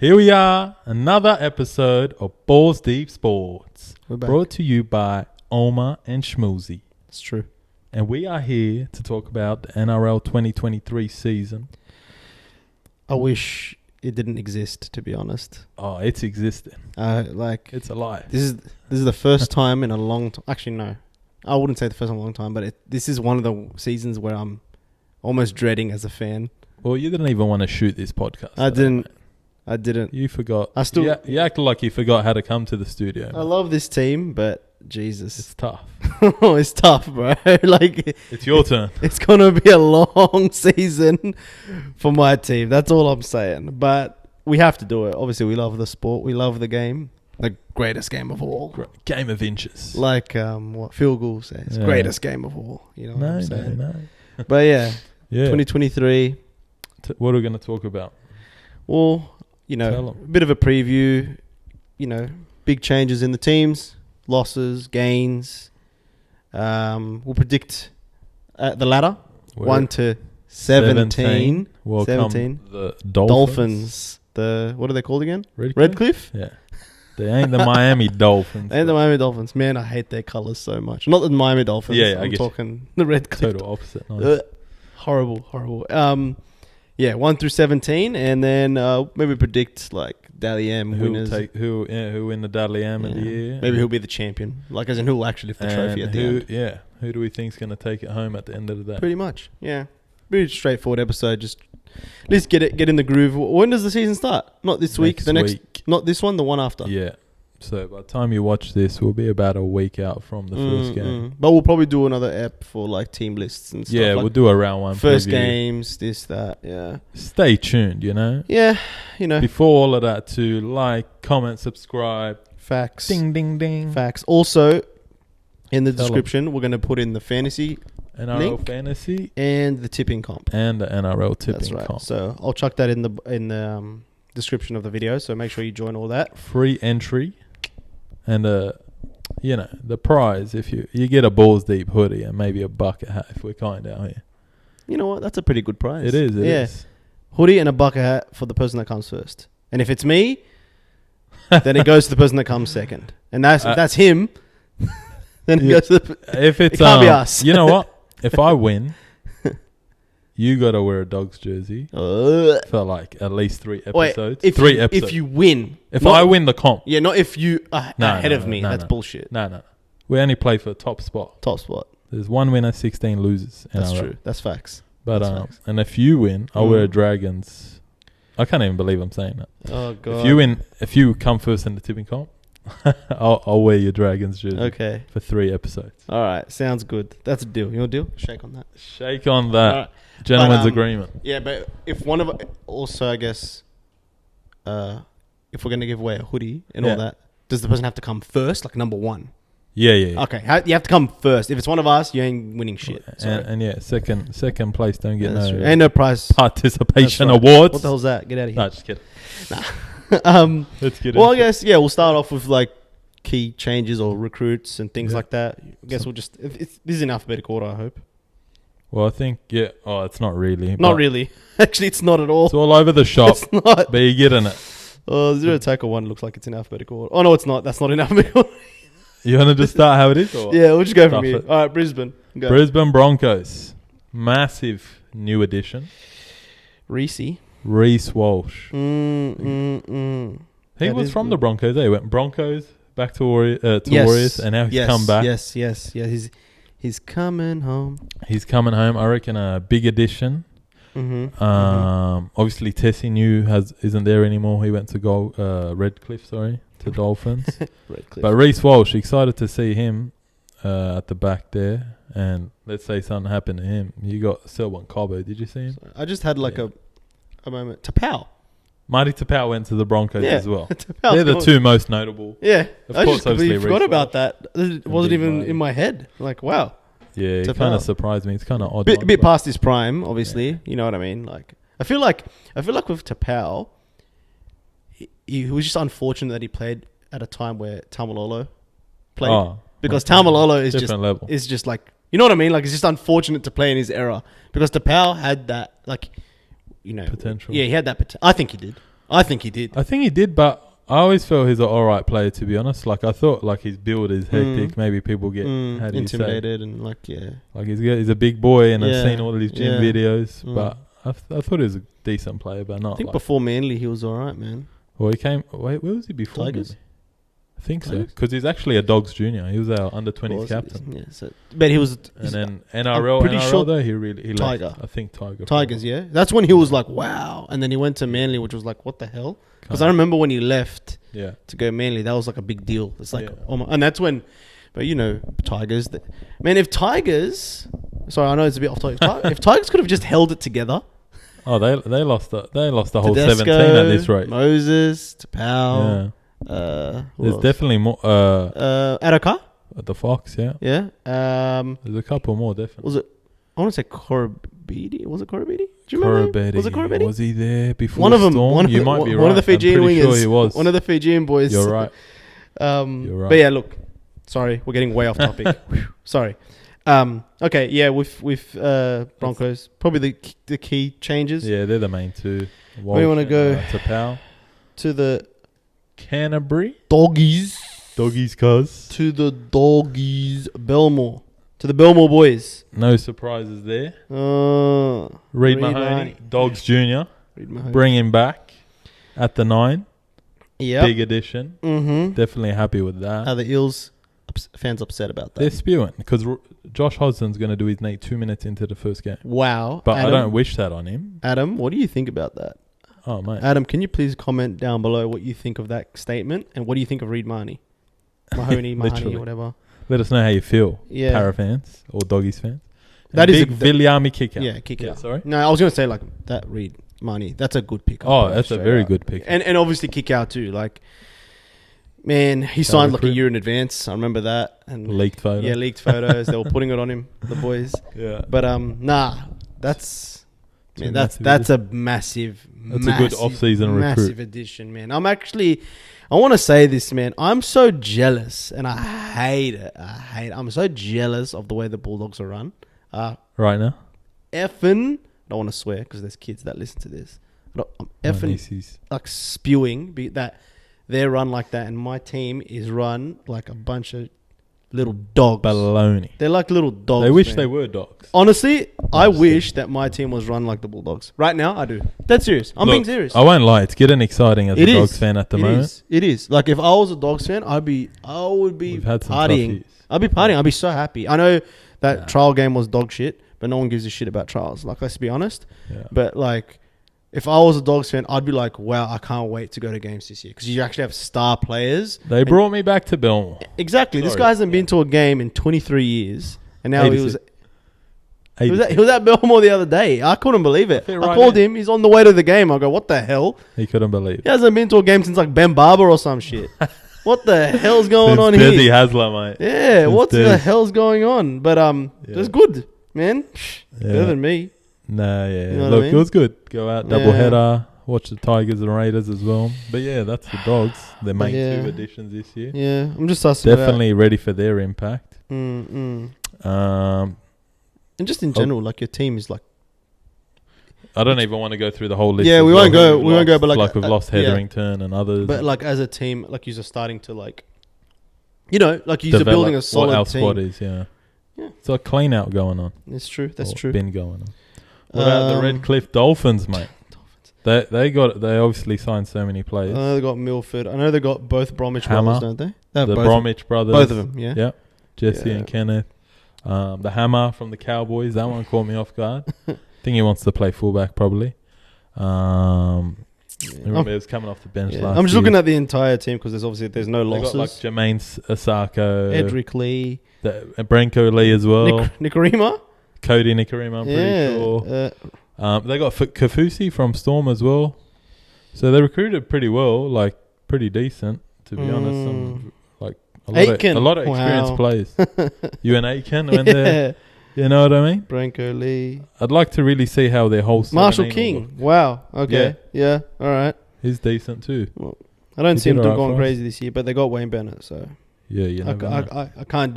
Here we are, another episode of Balls Deep Sports. We're back. Brought to you by Omar and Shmouzy. It's true. And we are here to talk about the NRL 2023 season. I wish it didn't exist, to be honest. Oh, it's existing. It's alive. This is the first time in a long time. Actually, no. I wouldn't say the first time in a long time, but this is one of the seasons where I'm almost dreading as a fan. Well, you didn't even want to shoot this podcast. I didn't. You forgot. I still. You acted like you forgot how to come to the studio. I love this team, but Jesus, It's tough. it's tough, bro. It's your turn. It's gonna be a long season for my team. That's all I'm saying. But we have to do it. Obviously, we love the sport. We love the game. The greatest game of all. Game of inches. Like what Phil Gould says, greatest game of all. You know what I'm saying? No. But yeah, Yeah. 2023. What are we going to talk about? Well, a bit of a preview. Big changes in the teams, losses, gains. We'll predict the ladder, 1 to 17. Welcome 17. The Dolphins. What are they called again? Redcliffe? Yeah. They ain't the Miami Dolphins. And the Miami Dolphins. Man, I hate their colours so much. Not the Miami Dolphins. Yeah, I'm talking the Redcliffe. Total opposite. Nice. Horrible. 1 through 17, and then maybe predict like Dally M winners. Who win the Dudley M of the year? Maybe who'll be the champion. Like as in who will actually lift the trophy at the end. Yeah. Who do we think's going to take it home at the end of the day? Pretty much. Yeah. Pretty straightforward episode. Just at least get in the groove. When does the season start? Not this week. The next week. Not this one. The one after. Yeah. So by the time you watch this, we'll be about a week out from the first game. But we'll probably do another app for like team lists and stuff. Yeah, like we'll do a round one. First preview. games, this, that. Yeah. Stay tuned. Yeah. Before all of that, to like, comment, subscribe. Facts. Ding, ding, ding. Facts. Also, in the description, we're going to put in the fantasy NRL link fantasy and the tipping comp. And the NRL tipping That's right. comp. So I'll chuck that in the description of the video. So make sure you join all that. Free entry. And the prize, if you get a Balls Deep hoodie and maybe a bucket hat if we're kind out here. You know what? That's a pretty good prize. It is. Hoodie and a bucket hat for the person that comes first. And if it's me, then it goes to the person that comes second. And that's him. Then it goes to it can't be us. You know what? If I win, you got to wear a Dogs jersey for like at least 3 episodes. Wait, 3 episodes. If you win. If I win the comp. Yeah, not if you are ahead of me. That's bullshit. No. We only play for top spot. Top spot. There's 1 winner, 16 losers. That's true. That's facts. But and if you win, I'll wear a Dragons. I can't even believe I'm saying that. Oh, God. If you come first in the tipping comp, I'll wear your Dragons jersey. Okay. For 3 episodes. All right. Sounds good. That's a deal. You want a deal? Shake on that. Shake on that. Right. Gentleman's agreement. Yeah, but if one of... Also, I guess... if we're going to give away a hoodie and all that, does the person have to come first? Like number 1? Yeah. Okay. You have to come first. If it's one of us, you ain't winning shit. And second place don't get ain't no prize. Participation awards. What the hell's that? Get out of here. No, just kidding. Nah. Let's get well, I guess, we'll start off with like key changes or recruits and things like that. I guess we'll just... This is in alphabetical order, I hope. Well, I think, it's not really. Not really. Actually, it's not at all. It's all over the shop. It's not. But you're getting it. Oh, 0 tackle 1 looks like it's in alphabetical order. Oh, no, it's not. That's not in alphabetical order. You want to just start how it is? Or yeah, we'll just go from here. All right, Brisbane. Go. Brisbane Broncos. Massive new addition. Reece Walsh. He was from the Broncos. He went Broncos back to Warriors, and now he's come back. Yes. He's coming home. He's coming home. I reckon a big addition. Obviously, Tessie isn't there anymore. He went to Redcliffe, to Dolphins. Redcliffe. But Reece Walsh, excited to see him at the back there. And let's say something happened to him. You got Selwyn Cobbo. Did you see him? I just had like a moment. Tapau. Marty Tapau went to the Broncos as well. Tapau's They're the 2 most notable. Yeah. I just completely forgot about that. It wasn't even in my head. Like, wow. Yeah, it kind of surprised me. It's kind of odd. A bit past his prime, obviously. Yeah. You know what I mean? Like, I feel like with Tapau, he was just unfortunate that he played at a time where Taumalolo played. Because Taumalolo is just like, you know what I mean? Like, it's just unfortunate to play in his era. Because Tapau had that, like, potential. Yeah, he had that potential. I think he did. I think he did. I think he did, but I always felt he's an alright player, to be honest. Like, I thought, like, his build is hectic. Maybe people get how do you say? Intimidated and like, yeah. Like, he's a big boy, and Yeah. I've seen all of his gym Yeah. videos. Mm. But I thought he was a decent player, but not I think like... before Manly, he was alright, man. Well, he came... Wait, where was he before? Tigers? Maybe? I think so. Tigers? Because he's actually a Dogs junior. He was our under-20s captain. Yeah, so, but he was... And then NRL, pretty sure though, he left. Tiger. I think Tiger. Tigers, yeah. That's when he was like, wow. And then he went to Manly, which was like, what the hell? Because I remember when he left to go Manly, that was like a big deal. It's like, and that's when, but you know, Tigers. Man, if Tigers, sorry, I know it's a bit off topic. If Tigers could have just held it together. Oh, they lost the whole Tedesco, 17 at this rate. Moses, Tapau. Yeah. There's definitely more. Adaka. The Fox, yeah. Yeah. There's a couple more, definitely. Was it? I want to say Korobidi. Was it Korobidi? Do you remember? Was it Korobidi? Was he there before one of them? Storm? You might be right. One of the Fijian wingers. Sure he was. One of the Fijian boys. You're right. You're right. But yeah, look. Sorry, we're getting way off topic. Sorry. Okay, yeah, with Broncos, probably the key changes. Yeah, they're the main two. Where do you want to go? Tapau. To the Canterbury. Doggies. Cuz. To the Doggies. Belmore. To the Belmore boys. No surprises there. Reid Mahoney. Dogs Junior. Reid Mahoney. Bring him back at the 9. Yeah. Big addition. Mm-hmm. Definitely happy with that. Are the Eels fans upset about that? They're spewing because Josh Hodgson's going to do his knee 2 minutes into the first game. Wow. But Adam, I don't wish that on him. Adam, what do you think about that? Oh, mate. Adam, can you please comment down below what you think of that statement and what do you think of Reid Mahoney, Mahoney, or whatever? Let us know how you feel, yeah. Para fans or Doggies fans. That and is big Viliami kick out. Yeah, kick out. Sorry? No, I was going to say like that Reid Mahoney. That's a good pick. Oh, that's a very good pick. And obviously kick out too. Like, man, he signed like a year in advance. I remember that. And leaked photos. Yeah, leaked photos. They were putting it on him, the boys. Yeah. But that's a massive. That's a good off-season recruit. Massive addition, man. I want to say this, man. I'm so jealous, and I hate it. I'm so jealous of the way the Bulldogs are run. Right now? Effing. I don't want to swear because there's kids that listen to this. I'm effing like spewing that they're run like that, and my team is run like a bunch of little dogs. Baloney. They're like little dogs. They wish man. they were dogs. Honestly, I wish that my team was run like the Bulldogs. Right now, I do. That's serious. I'm being serious. I won't lie. It's getting exciting as a Dogs fan at the moment. It is. Like, if I was a Dogs fan, I would be partying. I'd be partying. I'd be so happy. I know that trial game was dog shit, but no one gives a shit about trials. Like, let's be honest. Yeah. But, like, if I was a Dogs fan, I'd be like, wow, I can't wait to go to games this year. Because you actually have star players. They brought me back to Belmore. Exactly. Sorry. This guy hasn't been to a game in 23 years. And now he was at Belmore the other day. I couldn't believe it. I called him. He's on the way to the game. I go, what the hell? He couldn't believe it. He hasn't been to a game since like Ben Barber or some shit. What the hell's going on here? Desi Hasler, mate. Yeah, what the hell's going on? But it's good, man. Better than me. Nah, yeah. You know Look, I mean? it was good. Go out, double header, watch the Tigers and Raiders as well. But yeah, that's the Dogs. Their main two additions this year. Yeah, I'm just definitely ready for their impact. And just in general, like your team is like. I don't even want to go through the whole list. Yeah, we won't go. We won't go. But like we've lost Hetherington and others. But like as a team, like you're starting to like, you know, like you're building a solid what our team. squad is. Yeah. It's a clean out going on. That's true. That's true. Been going on. What about the Redcliffe Dolphins, mate? They obviously signed so many players. I know they got Milford. I know they got both Bromwich brothers, don't they? The Bromwich brothers. Both of them, yeah. Yep. Jesse and Kenneth. The Hammer from the Cowboys. That one caught me off guard. I think he wants to play fullback probably. Remember, he was coming off the bench last year. I'm just looking at the entire team because there's no losses. They got like Jermaine Asako. Edric Lee. Branko Lee as well. Nicarima. Cody Nicarima, I'm pretty sure. They got Kafusi from Storm as well. So they recruited pretty well, like pretty decent, to be honest. Like a lot of experienced players. You and Aiken when they're, you know what I mean? Branko Lee. I'd like to really see how their whole Marshall King. Wow. Okay. Yeah. All right. He's decent too. Well, I don't see him going crazy this year, but they got Wayne Bennett, so yeah, you never know. I can't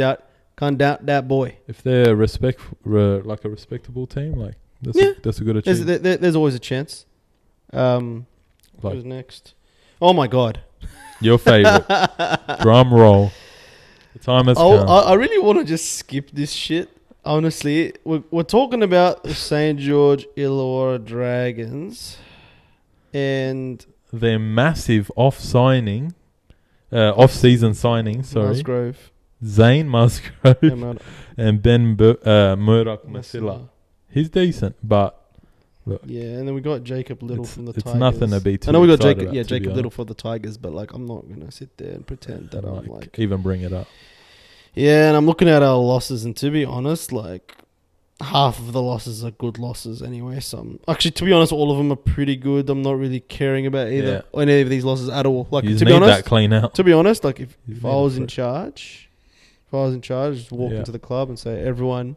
doubt that boy. If they're like a respectable team, like that's a good achievement. There's always a chance. Like, who's next? Oh my God. Your favourite. Drum roll. The time has come. I really want to just skip this shit. Honestly, we're talking about the St. George Illawarra Dragons and their massive off-season signing, sorry. Musgrove. Zane Musgrove and Ben Murdoch Masila. He's decent, but look. Yeah, and then we got Jacob Little from the Tigers. It's nothing to be too I know we got excited Jacob Little for the Tigers, but like I'm not gonna sit there and pretend that I'm like even bring it up. Yeah, and I'm looking at our losses, and to be honest, like half of the losses are good losses anyway. Actually, to be honest, all of them are pretty good. I'm not really caring about any of these losses at all. Like, to be honest, that clean out. To be honest, like if I was in charge, just walk into the club and say, everyone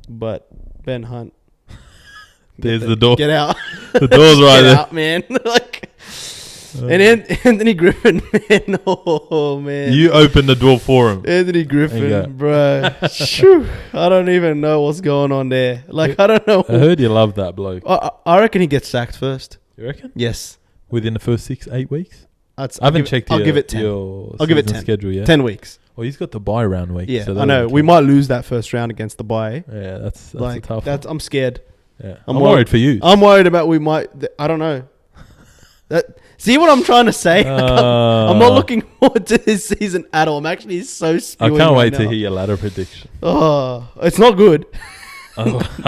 but Ben Hunt, there's the door. Get out. The door's right there. Get out, man. Like, and Anthony Griffin, man. Oh, man. You opened the door for him. Anthony Griffin, bro. Shoo, I don't even know what's going on there. Like, I don't know. I heard you love that bloke. I reckon he gets sacked first. You reckon? Yes. Within the first 6-8 weeks? I haven't checked I'll give it 10. I'll give it 10. Schedule yet. 10 weeks. Well, he's got the bye round week. Yeah, so I know. We might lose that first round against the bye. Yeah, that's like, a tough one. I'm scared. Yeah. I'm worried for you. I'm worried about I don't know. See what I'm trying to say? I'm not looking forward to this season at all. I'm actually so spewing. I can't wait to hear your ladder prediction. Oh, it's not good. I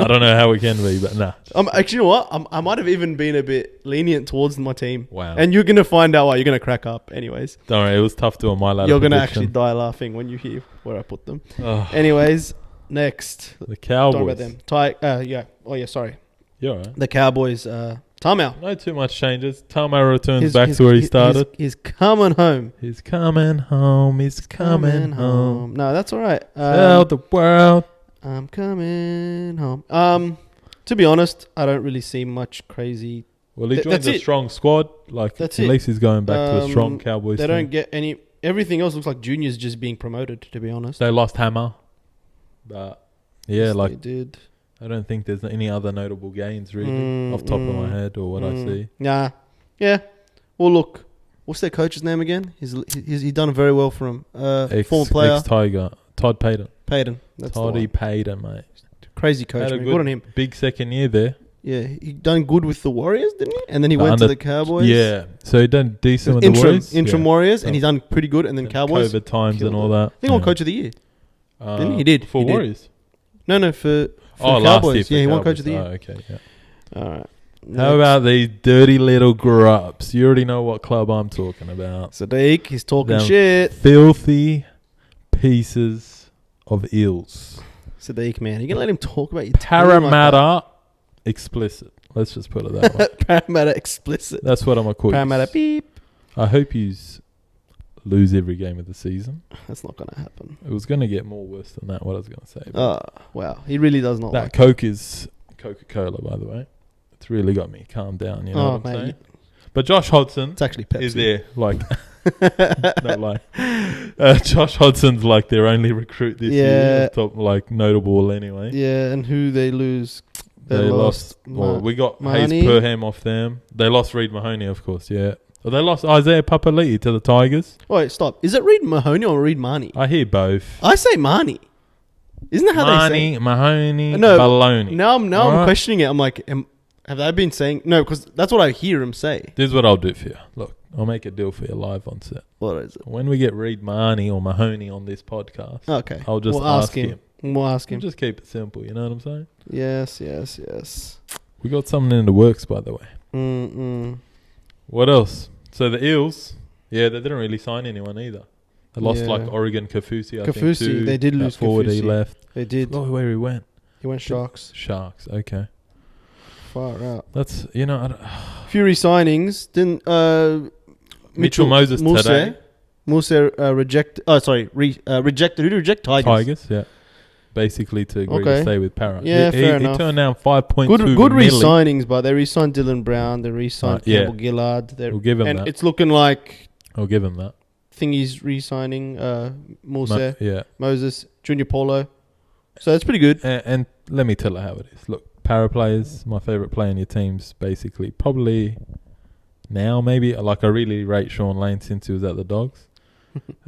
don't know how it can be, but nah. Actually, you know what? I might have even been a bit lenient towards my team. Wow. And you're going to find out why. You're going to crack up anyways. Don't worry, it was tough doing my ladder You're going to prediction. actually die laughing when you hear where I put them. Oh. Anyways, next. The Cowboys. Talk about them. Yeah. Oh, yeah, sorry. You're all right. The Cowboys. Tamau. No too much changes. Tamau returns back to where he started. He's coming home. He's coming home. He's coming home. No, that's all right. Tell the world. I'm coming home. To be honest, I don't really see much crazy. Well, he joins a strong squad. Like, at least he's going back to a strong Cowboys team. They don't get any. Everything else looks like juniors just being promoted, to be honest. They lost Hammer. But, yeah, yes, like, they did. I don't think there's any other notable gains, really, off the top of my head or what I see. Nah. Yeah. Well, look. What's their coach's name again? He's done very well for him. Former player. Ex-Tiger. Todd Payton. That's Toddy Payton, mate. Crazy coach, man. Good on him. Big second year there. Yeah, he done good with the Warriors, didn't he? And then he went to the Cowboys. Yeah, so he done decent with the Warriors. Interim Warriors, and he's done pretty good. And then Cowboys. COVID times and all that. I think he won Coach of the Year. Didn't he? He did. For Warriors? No, for Cowboys. Last year for he won Coach of the Year. Oh, okay, yeah. All right. How about these dirty little grubs? You already know what club I'm talking about. Sadiq, he's talking shit. Filthy pieces of eels. Sadiq, man. You going to let him talk about your Parramatta like explicit. Let's just put it that way. Parramatta explicit. That's what I'm going to call you. Parramatta beep. I hope you lose every game of the season. That's not going to happen. It was going to get more worse than that, what I was going to say. Oh, wow. He really does not that like Coke is Coca-Cola, by the way. It's really got me calmed down, you know what I'm saying? But Josh Hodgson it's actually Pepsi. is there, like... Don't lie. Josh Hodgson's like their only recruit this year. Top, like, notable anyway. Yeah, and who they lose? They lost... Well, we got Hayes Perham off them. They lost Reid Mahoney, of course, yeah. Well, they lost Isaiah Papali'i to the Tigers. Wait, stop. Is it Reid Mahoney or Reid Marnie? I hear both. I say Marnie. Isn't that how they say? Mahoney, baloney. Now I'm questioning it. I'm like, have they been saying... No, because that's what I hear him say. This is what I'll do for you. Look, I'll make a deal for you live on set. What is it? When we get Reid Mahoney or Mahoney on this podcast, okay, I'll just ask him. We'll ask him. We'll just keep it simple, you know what I'm saying? Yes. We got something in the works, by the way. What else? So the Eels, they didn't really sign anyone either. They lost like Oregon Kafusi, I think, too. They did lose forward Kafusi. He left. They did. Oh, where he went? He went Sharks. Sharks, okay. Far out. That's, few re-signings. Didn't Mitchell Moses today. Musa rejected. Rejected. Who did reject? Tigers, yeah. Basically to agree to stay with Parra. Yeah, fair enough. He turned down 5.2 million. Good re-signings, but they re-signed Dylan Brown. They re-signed Campbell Gillard. We'll give him that. And it's looking like... I'll give him that. Thingy's re-signing Musa, Moses, Junior Paulo. So it's pretty good. And let me tell you how it is. Look, Parra players, my favourite player in your team's basically probably now, maybe. Like, I really rate Sean Lane since he was at the Dogs.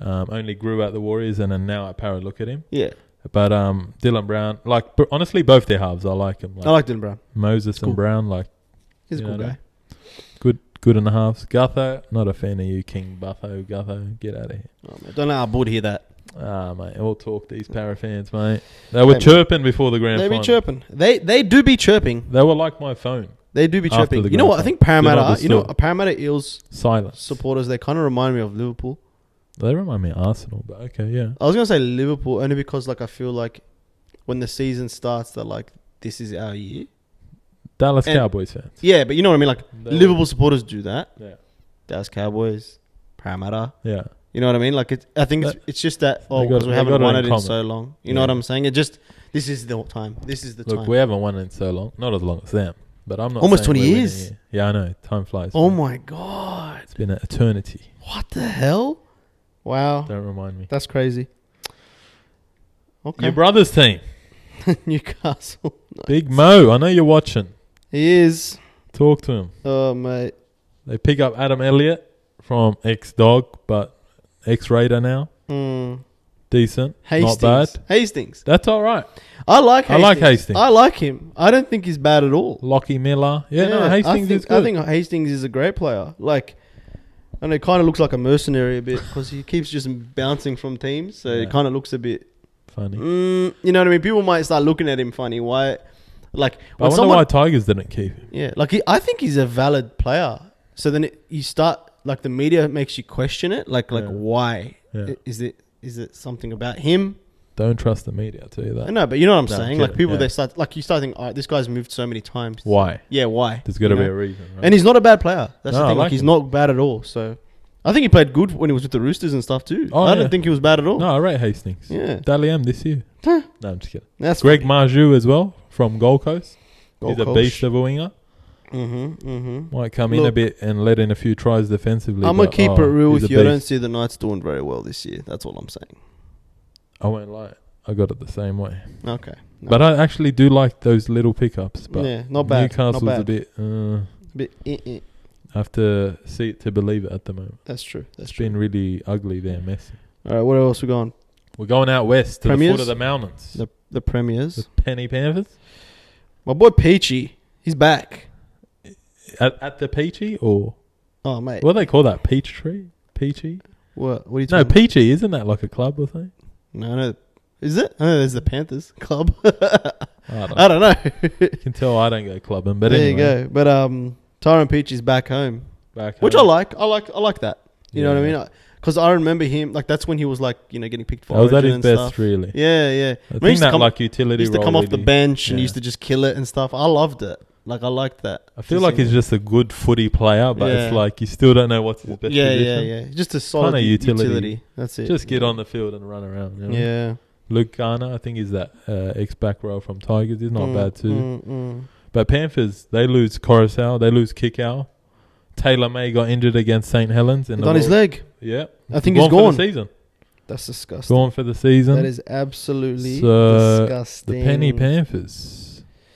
Only grew at the Warriors and then now at Para. Look at him. Yeah. But Dylan Brown, like, honestly, both their halves, I like them. Like, I like Dylan Brown. Moses cool. and Brown, like, He's a cool guy. Good in the halves. Gutho, not a fan of you, King Butho. Gutho, get out of here. Oh, man, don't let our board hear that. Mate, all talk these Para fans, mate. They were chirping before the grand final. They be chirping. They do be chirping. They were like my phone. They do be chirping. You know what? I think Parramatta, Parramatta Eels silence supporters, they kind of remind me of Liverpool. They remind me of Arsenal, but okay, yeah. I was going to say Liverpool only because, like, I feel like when the season starts, they're like, this is our year. Dallas Cowboys fans. Yeah, but you know what I mean? Like, Liverpool supporters do that. Yeah. Dallas Cowboys, Parramatta. Yeah. You know what I mean? Like, I think it's just that, because we haven't won it in so long. You know what I'm saying? This is the time. This is the time. Look, we haven't won it in so long. Not as long as them. But I'm not almost 20 years. Yeah, I know. Time flies. Oh, my God. It's been an eternity. What the hell? Wow. Don't remind me. That's crazy. Okay. Your brother's team. Newcastle. Nice. Big Mo. I know you're watching. He is. Talk to him. Oh, mate. They pick up Adam Elliott from ex-Dog, but ex-Raider now. Decent. Hastings. Not bad. Hastings. That's all right. I like Hastings. I like him. I don't think he's bad at all. Lockie Miller. No, Hastings is good. I think Hastings is a great player. Like, and it kind of looks like a mercenary a bit because he keeps just bouncing from teams. So it kind of looks a bit funny. You know what I mean? People might start looking at him funny. Why? Like, I wonder why Tigers didn't keep him. Yeah, like I think he's a valid player. So then you start, like, the media makes you question it. Like why? Yeah. Is it something about him? Don't trust the media, I'll tell you that. I know, but you know what I'm saying? Like, people, they start, like, you start thinking, all right, this guy's moved so many times. Why? Yeah, why? There's got to be a reason, right? And he's not a bad player. That's the thing. Like he's not bad at all. So I think he played good when he was with the Roosters and stuff too. I don't think he was bad at all. No, I rate Hastings. Yeah. Dally M this year. No, I'm just kidding. That's Greg Marju as well from Gold Coast. He's a beast of a winger. Might come in a bit and let in a few tries defensively. I'm going to keep it real with you. I don't see the Knights doing very well this year. That's all I'm saying. I won't lie. I got it the same way. Okay. No. But I actually do like those little pickups. But yeah, not bad. Newcastle's not bad. a bit... I have to see it to believe it at the moment. That's true. It's been really ugly there, messy. All right, what else we going? We're going out west to Premiers? the foot of the mountains. The Premiers. The Penny Panthers. My boy Peachy, he's back. At the Peachy or... Oh, mate. What do they call that? Peach tree? Peachy? What are you talking No, Peachy. Isn't that like a club or something? No. Is it? I know there's the Panthers club. I don't know. You can tell I don't go clubbing, but there anyway. you go. But Tyron Peachy's back home. Which I like. I like that. You know what I mean? Because I remember him, like, that's when he was, like, you know, getting picked for Origin and stuff. That was at his best, really. Yeah. I think that, like, utility role. He used to come off the bench and he used to just kill it and stuff. I loved it. Like, I liked that. I feel like he's just a good footy player, but it's like you still don't know what's his best position. Yeah. Just a solid kind of utility. That's it. Just get on the field and run around. You know? Yeah. Luke Garner, I think he's that ex-back row from Tigers. He's not bad too. But Panthers, they lose Coruscant. They lose Kickow. Taylor May got injured against St. Helens. On his leg. Yeah. I think he's gone. For the season. That's disgusting. Gone for the season. That is absolutely disgusting. The Penny Panthers.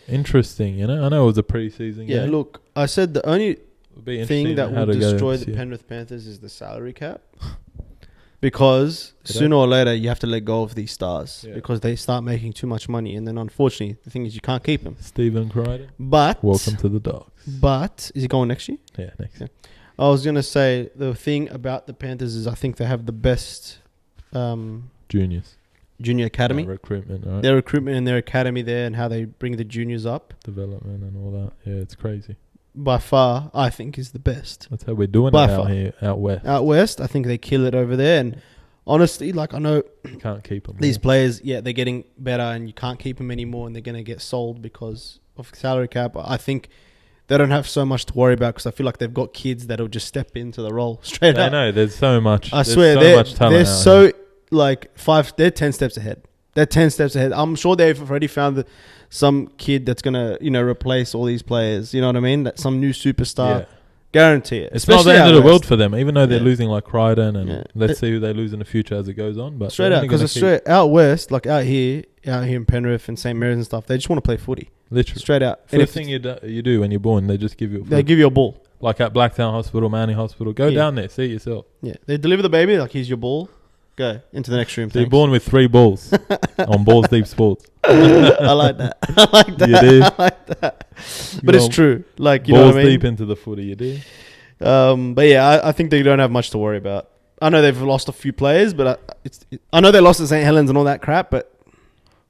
Interesting, you know. I know it was a pre-season game. Yeah, look, I said the only thing that will destroy the Penrith Panthers is the salary cap. Because sooner or later, you have to let go of these stars. Yeah. Because they start making too much money. And then, unfortunately, the thing is you can't keep them. Stephen Crichton. But... Welcome to the Dogs. But... Is he going next year? Yeah, next year. I was going to say, the thing about the Panthers is I think they have the best... Junior academy. Recruitment, right? Their recruitment and their academy there and how they bring the juniors up. Development and all that. Yeah, it's crazy. By far, I think is the best. That's how we're doing it out here, out west. Out west, I think they kill it over there. And honestly, like, I know... You can't keep them. These players, they're getting better and you can't keep them anymore and they're going to get sold because of salary cap. I think they don't have so much to worry about because I feel like they've got kids that'll just step into the role straight up. I know, there's so much. I swear, they're so... Like, they're 10 steps ahead. They're 10 steps ahead. I'm sure they've already found some kid that's going to, replace all these players. You know what I mean? That some new superstar. Yeah. Guarantee it. It's not the end of the world for them, even though they're losing like Crichton and let's see who they lose in the future as it goes on. But straight out, because straight out west, like out here in Penrith and St. Mary's and stuff, they just want to play footy. Literally. Straight out. First thing you do when you're born, they just give you a ball. They give you a ball. like at Blacktown Hospital, Manly Hospital. Go down there, see it yourself. Yeah, they deliver the baby like he's your ball. Go into the next room. So you're born with 3 balls on Balls Deep Sports. I like that. I like that. You do? I like that. But it's true. Like, you balls know what I mean? deep into the footy, you do. But yeah, I think they don't have much to worry about. I know they've lost a few players, but I know they lost to St. Helens and all that crap, but...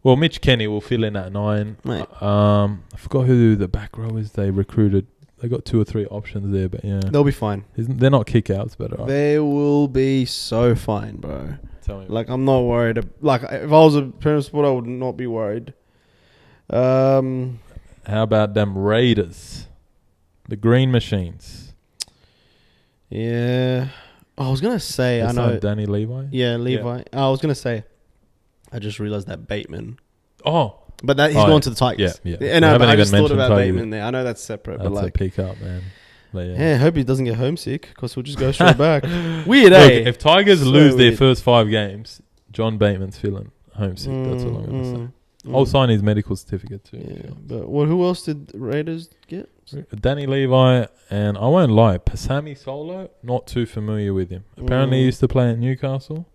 Well, Mitch Kenny will fill in at 9. Mate. I forgot who the back row is they recruited. They got 2 or 3 options there, but yeah. They'll be fine. They're not kick-outs, but... They will be so fine, bro. Tell me. Like, I'm not worried. Like, if I was a parent sport, I would not be worried. How about them Raiders? The Green Machines. Yeah. I was going to say, I know... Danny Levi? Yeah, Levi. Yeah. I was going to say, I just realised that Bateman. Oh. But he's gone to the Tigers. Yeah. And I just thought about Bateman there. I know that's separate. That's but like, a pick up, man. But yeah, I hope he doesn't get homesick because we'll just go straight back. Weird, eh? Look, if Tigers lose their first 5 games, John Bateman's feeling homesick. That's all I'm going to say. I'll sign his medical certificate too. Yeah, but who else did Raiders get? Danny Levi, and I won't lie, Pasami Solo, not too familiar with him. Apparently he used to play at Newcastle.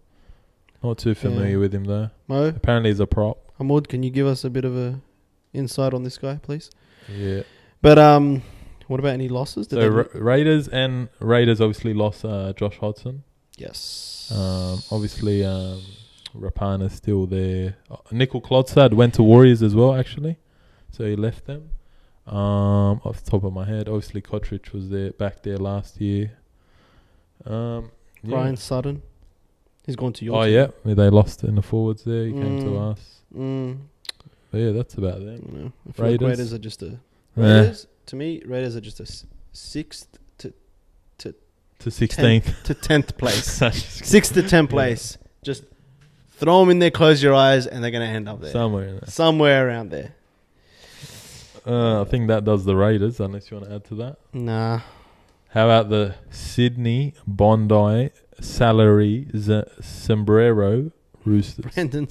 Not too familiar with him though. Mo? Apparently he's a prop. Hamoud, can you give us a bit of a insight on this guy, please? Yeah. But what about any losses? Raiders obviously lost Josh Hodgson. Yes. Obviously Rapana's still there. Nickel Klodstad went to Warriors as well, actually. So he left them. Off the top of my head, obviously Kotrich was back there last year. Brian Sutton, he's gone to your team. Yeah, they lost in the forwards there. He came to us. But yeah, that's about them. No, I feel like Raiders are just a to me. Raiders are just a 6th to 16th to 10th place, 6th to 10th place. Just throw them in there, close your eyes, and they're gonna end up there somewhere around there. I think that does the Raiders, unless you want to add to that. Nah. How about the Sydney Bondi Salary Sombrero Roosters? Brandon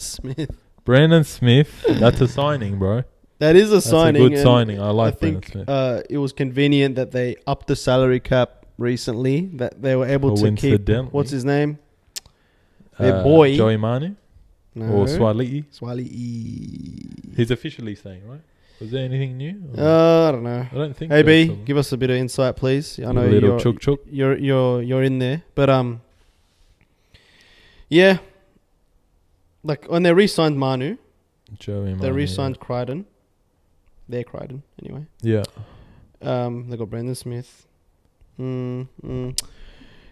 Smith. That's a signing, bro. That is a signing. That's a good signing. I like Brandon Smith. It was convenient that they upped the salary cap recently, that they were able to keep... What's his name? Their boy. Joey Manu? No. Or Swali'i? Swali'i. He's officially staying, right? Was there anything new? I don't know. I don't think. Hey B, give us a bit of insight, please. I know you're in there, but yeah. Like when they re-signed Manu, they re-signed Crichton. They're Crichton anyway. Yeah. They got Brandon Smith.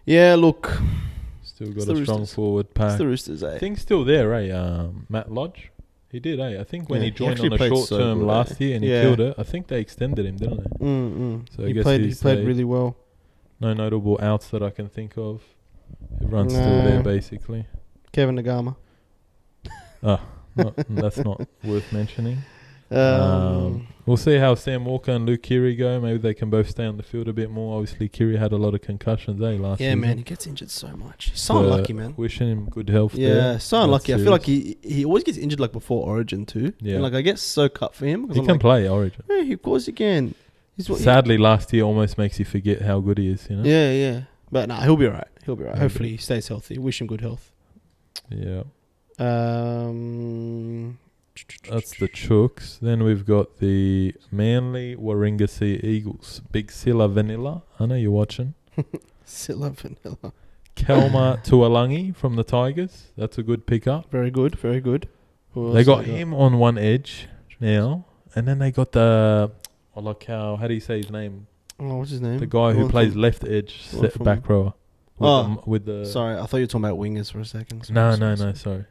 Yeah, look. Still got a strong forward pack. It's the Roosters, eh? Thing's still there, eh? Matt Lodge. He did, eh? I think when he joined on a short term last year and he killed it, I think they extended him, didn't they? So I guess he played really well. No notable outs that I can think of. Everyone's still there, basically. Kevin Nagama. That's not worth mentioning. We'll see how Sam Walker and Luke Keary go. Maybe they can both stay on the field a bit more. Obviously, Keary had a lot of concussions, last season. Yeah, man, he gets injured so much. He's so unlucky, man. Wishing him good health. Yeah, so unlucky. I feel like he always gets injured like before Origin too. Yeah, and, like I get so cut for him. He can play Origin. Yeah, of course he can. Sadly, last year almost makes you forget how good he is. You know. Yeah. But he'll be alright. Hopefully, he stays healthy. Wish him good health. Yeah. That's the Chooks. Then we've got the Manly Warringah Eagles. Big Silla Vanilla. I know you're watching. Silla Vanilla. Kelma Tuolangi from the Tigers. That's a good pickup. Very good. They got him on one edge now. And then they got how do you say his name? Oh, what's his name? The guy who plays left edge, back rower. With the sorry, I thought you were talking about wingers for a second. Sorry.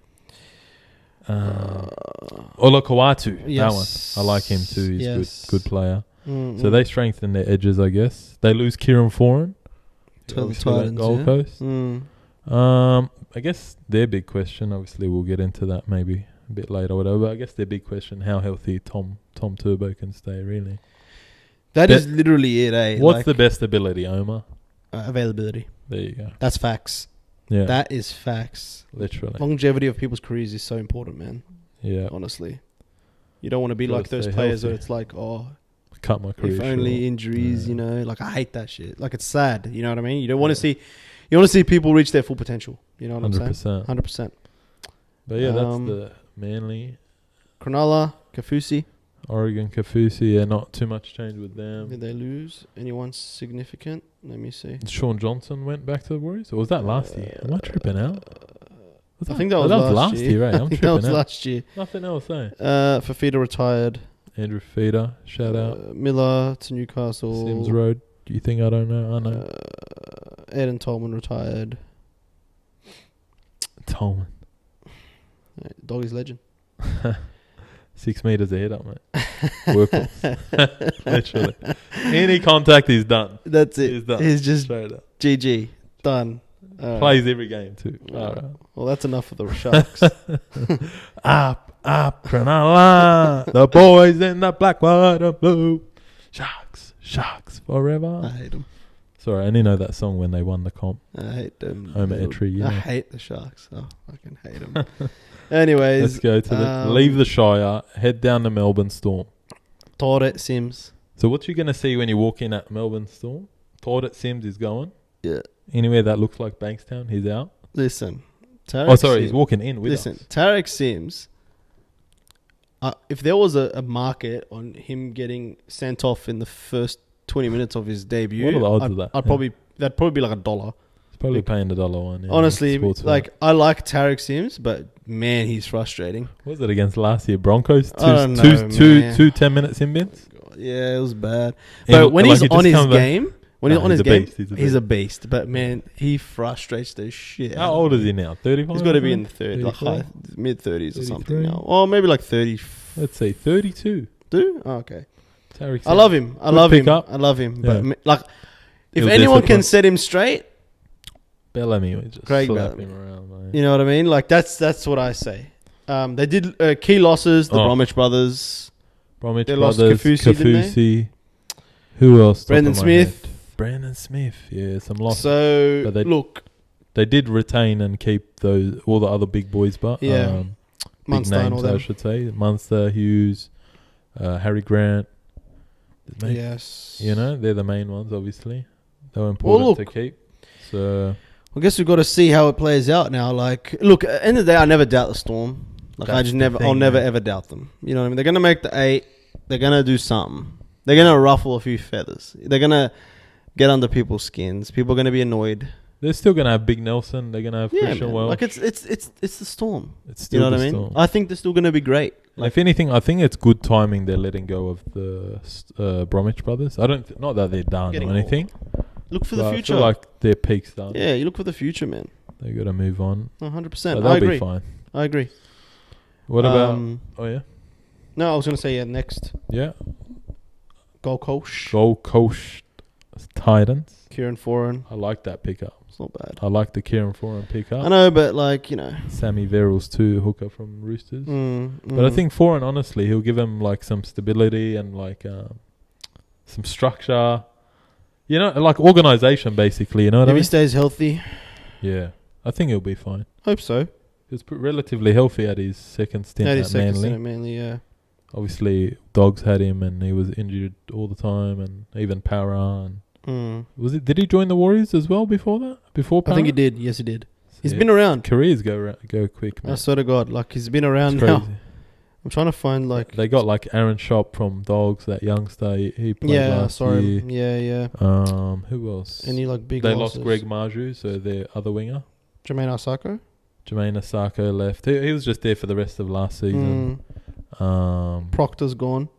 Olakawatu, yes. That one. I like him too. He's good player. So they strengthen their edges, I guess. They lose Kieran Foran to the Titans, Gold Coast. I guess their big question, obviously we'll get into that maybe a bit later or whatever, but I guess their big question, how healthy Tom Turbo can stay, really. That is literally it, eh? What's the best ability, Omar? Availability. There you go. That's facts. Yeah. That is facts. Literally. Longevity of people's careers is so important, man. Yeah. Honestly. You don't want to be like those players where it's like, cut my career If only short. injuries, you know, like I hate that shit. Like it's sad, you know what I mean? You don't want to see, you want to see people reach their full potential. You know what I'm saying? 100%. But yeah, that's the Manly. Cronulla, Kaufusi. Oregon, Kaufusi. Yeah, not too much change with them. Did they lose? Anyone significant? Let me see. Sean Johnson went back to the Warriors, or was that last year? Am I tripping out? I think that was last year. Right? I'm tripping that was out. last year. Nothing else, eh? Fafita retired. Andrew Feeder, shout out. Miller to Newcastle. Sims Road. Do you think I don't know? I know. Eden Tolman retired. Tolman. Doggy's legend. 6 meters ahead up, mate. Workhorse. Literally. Any contact, he's done. That's it. He's done. He's just straight up. GG. Done. Plays every game too. All right. Well, that's enough for the Sharks. Up, Cronulla. The boys in the black, white, and blue. Sharks forever. I hate them. Sorry, I only know that song when they won the comp. I hate them. Homer Entry, you know. I hate the Sharks. I fucking hate them. Anyways. Let's go to leave the Shire, head down to Melbourne Storm. Torret Sims. So what you going to see when you walk in at Melbourne Storm? Torret Sims is going. Yeah. Anywhere that looks like Bankstown, he's out. Listen. He's walking in with us. Tarek Sims, if there was a market on him getting sent off in the first 20 minutes of his debut, what are the odds of that? That'd probably be like $1. He's probably paying $1. Yeah, honestly, I like Tarek Sims, but man, he's frustrating. What was it against last year? Broncos? Two 10-minute sin bins? Yeah, it was bad. But when he's on his game... When he's on his game, he's a beast. But, man, he frustrates the shit. How old is he now? 35? He's got to be in the 30s, like mid-30s or something now. Or maybe like 30. Let's say 32. Do? Oh, okay. I love him. I love him. Yeah. But, like, if anyone can set him straight... Bellamy would just slap him around, man. You know what I mean? Like, that's what I say. They did key losses, the Bromwich brothers. They lost Kaufusi. Who else? Brandon Smith. Brandon Smith, yeah, some losses. So, they did retain and keep all the other big boys, but big Munster names, and all them. I should say. Munster, Hughes, Harry Grant. Yes. You know, they're the main ones, obviously. They were important to keep. So, I guess we've got to see how it plays out now. Like, look, at the end of the day, I never doubt the Storm. Like, I'll never ever doubt them. You know what I mean? They're going to make the 8. They're going to do something. They're going to ruffle a few feathers. They're going to get under people's skins. People are going to be annoyed. They're still going to have Big Nelson. They're going to have Christian Welch. Like it's the Storm. It's still what I mean? Storm. I think they're still going to be great. Like, if anything, I think it's good timing they're letting go of the Bromwich brothers. I don't not that they're done or anything. Look for the future. I feel like their peak's done. Yeah, you look for the future, man. They got to move on. 100%. They'll be fine. I agree. What about? Oh yeah. No, I was going to say next. Yeah. Gold Coast Titans. Kieran Foran. I like that pickup. It's not bad. I like the Kieran Foran pickup. I know, but like, you know. Sammy Verrills too, hooker from Roosters. But I think Foran, honestly, he'll give him like some stability and like some structure. You know, like organisation basically, you know what I mean? If he stays healthy. Yeah. I think he'll be fine. Hope so. He was relatively healthy at his second stint at Manly. Yeah. Obviously, Dogs had him and he was injured all the time, and even Para. And did he join the Warriors as well before that? Before Para? I think he did. Yes, he did. He's been around. Careers go quick, man. I swear to God. Like, he's been around now. I'm trying to find, like... They got, like, Aaron Shop from Dogs, that youngster. He played last year. Yeah. Who else? Any, like, big They losses? lost Greg Marju, so their other winger. Jermaine Asako left. He was just there for the rest of last season. Proctor's gone.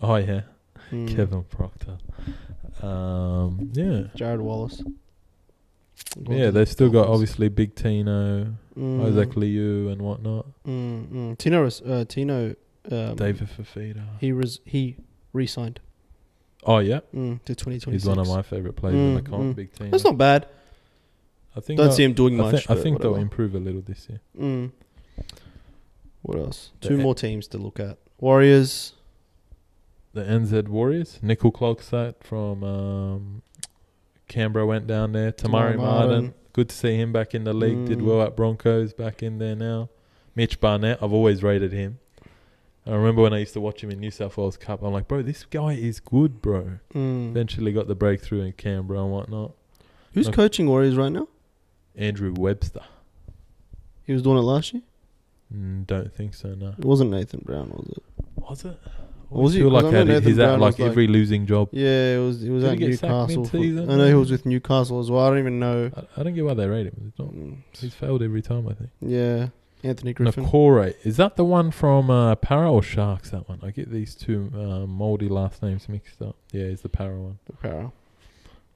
Oh, yeah. Kevin Proctor. Jared Wallace. Yeah, they've still got, obviously, Big Tino, Isaac Liu and whatnot. Tino. David Fafita. He re-signed. Oh, yeah? To 2026. He's one of my favourite players in the comp, Big Tino. That's not bad. I think don't see him doing much. I think they'll improve a little this year. What else? Two more teams to look at. Warriors. The NZ Warriors. Nickel Clogsat from Canberra went down there. Tamari Martin. Good to see him back in the league. Did well at Broncos. Back in there now. Mitch Barnett. I've always rated him. I remember when I used to watch him in New South Wales Cup. I'm like, bro, this guy is good, bro. Eventually got the breakthrough in Canberra and whatnot. Who's coaching Warriors right now? Andrew Webster. He was doing it last year? Don't think so, no. It wasn't Nathan Brown, was it? Was it? Was he? Feel like he's at like every losing job. Yeah, it was. He was at Newcastle. I know he was with Newcastle as well. I don't even know. I don't get why they rate him. It's not, he's failed every time, I think. Yeah, Anthony Griffin. Nakore. Is that the one from Para or Sharks, that one? I get these two mouldy last names mixed up. Yeah, he's the Para one. The Para.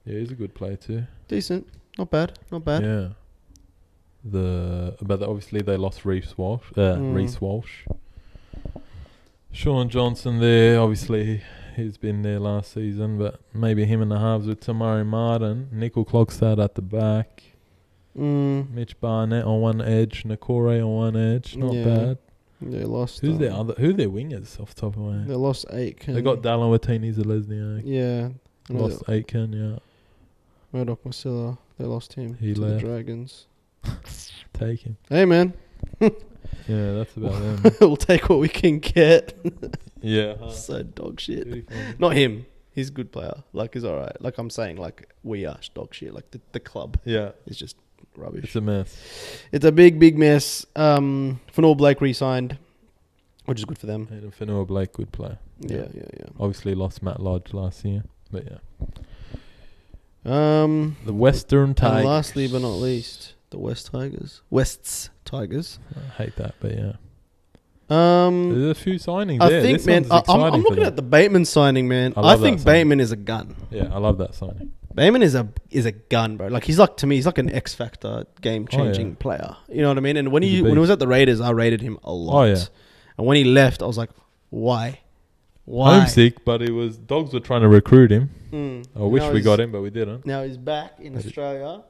Yeah, he's a good player too. Decent. Not bad. Not bad. Yeah. But obviously they lost Reece Walsh. Sean Johnson there, obviously he's been there last season, but maybe him and the halves with Tamari Martin, Nickel Klogstad at the back, Mitch Barnett on one edge, Nakore on one edge, not bad. They lost. Who's their wingers off the top of my head? They lost Aitken. They got Dallin Watini-Zelezniak. Yeah. Lost Aitken, yeah. Murdoch Masilla, they lost him He to left. the Dragons. Take him. Hey, man. Yeah, that's about them. We'll take what we can get. Yeah. So dog shit. Not him. He's a good player. Like, he's all right. Like I'm saying, like, we are dog shit. Like, the club is just rubbish. It's a mess. It's a big, big mess. Fanor Blake re-signed, which is good for them. And Fanor Blake, good player. Yeah. Obviously lost Matt Lodge last year, but yeah. The Western Tigers. And lastly but not least, the Wests Tigers. I hate that, but yeah. There's a few signings I there. think, this man, I'm looking at the Bateman signing, man. I think Bateman is a gun. Yeah, I love that signing. Bateman is a gun, bro. Like, he's like, to me, he's like an X Factor game-changing player. You know what I mean? And when he was at the Raiders, I rated him a lot. Oh, yeah. And when he left, I was like, why? Homesick, but it was dogs were trying to recruit him. I wish we got him, but we didn't. Now he's back in Australia.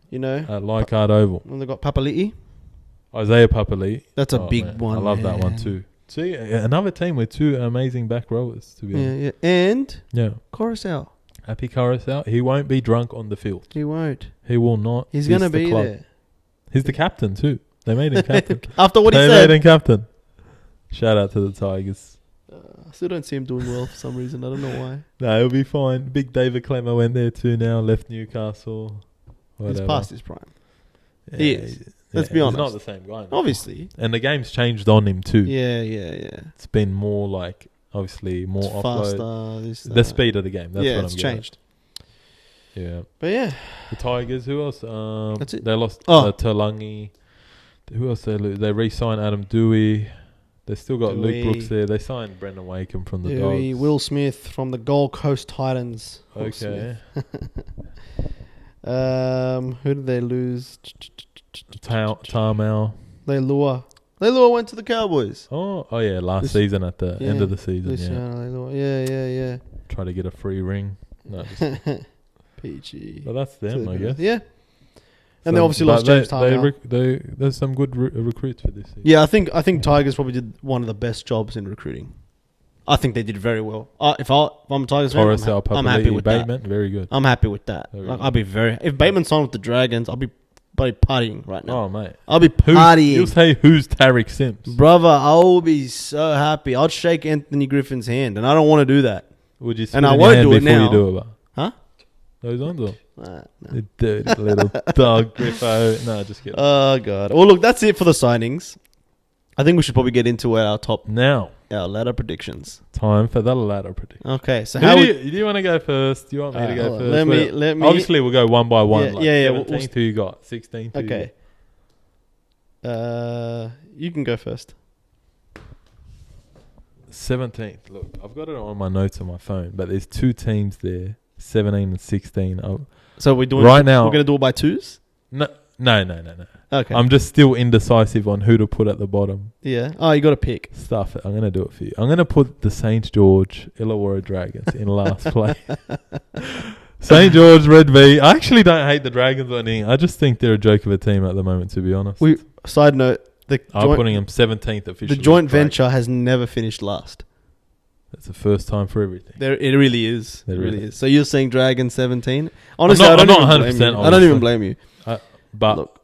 You know, at Leichhardt Oval. And they got Papali'i. Isaiah Papali'i. That's a big one. I love that one too. See, another team with two amazing back rowers, to be honest. Yeah. And Coruscant. Happy Coruscant. He won't be drunk on the field. He won't. He will not. He's going to be there. He's the captain too. They made him captain. After what he said. They made him captain. Shout out to the Tigers. I still don't see him doing well for some reason. I don't know why. No, he'll be fine. Big David Clemmer went there too now. Left Newcastle. Whatever. He's past his prime. Yeah, he is. Let's be honest. He's not the same guy now. Obviously. And the game's changed on him too. Yeah. It's been more like, obviously, more offload. Faster. The speed of the game. That's what I'm it's changed. Yeah. But yeah. The Tigers, who else? That's it. They lost Talangi. Who else they lose? They re-signed Adam Dewey. They still got Luke Brooks there. They signed Brendan Wakeham from the Dogs. Will Smith from the Gold Coast Titans. Okay. Who did they lose? Tarmel. Leilua went to the Cowboys. Oh yeah, last season at the end of the season. Yeah. Try to get a free ring. No, Peachy. But that's them, I guess. Yeah. And they obviously lost James Tarmel. There's some good recruits for this season. Yeah, I think Tigers probably did one of the best jobs in recruiting. I think they did very well. If I'm a Tigers fan, I'm happy with Bateman. That. Very good. I'm happy with that. I'll be if Bateman signed with the Dragons, I'll be partying right now. Oh mate, I'll be partying. You'll say who's Tariq Sims, brother? I'll be so happy. I'd shake Anthony Griffin's hand, and I don't want to do that. Would you? And I won't do it now. You do it, huh? Those on though. No. The dirty little dog Griffo. No, just kidding. Oh god. Well, look, that's it for the signings. I think we should probably get into our ladder predictions. Time for the ladder prediction. Okay, so do you want to go first? Do you want me to go first? Let me. Obviously, we'll go one by one. Yeah. 17th, who you got? 16th. Okay. You can go first. 17th. Look, I've got it on my notes on my phone, but there's two teams there, 17 and 16. So we're doing right now. We're going to do it by twos? No. Okay. I'm just still indecisive on who to put at the bottom. Yeah. Oh, you got to pick. Stuff it. I'm going to do it for you. I'm going to put the St. George Illawarra Dragons in last place. St. George Red V. I actually don't hate the Dragons or anything. I just think they're a joke of a team at the moment, to be honest. Side note. I'm putting them 17th officially. The joint venture has never finished last. That's the first time for everything. It really is. It really is. So you're saying Dragon 17? Honestly, I'm not 100%. I don't even blame you. But look,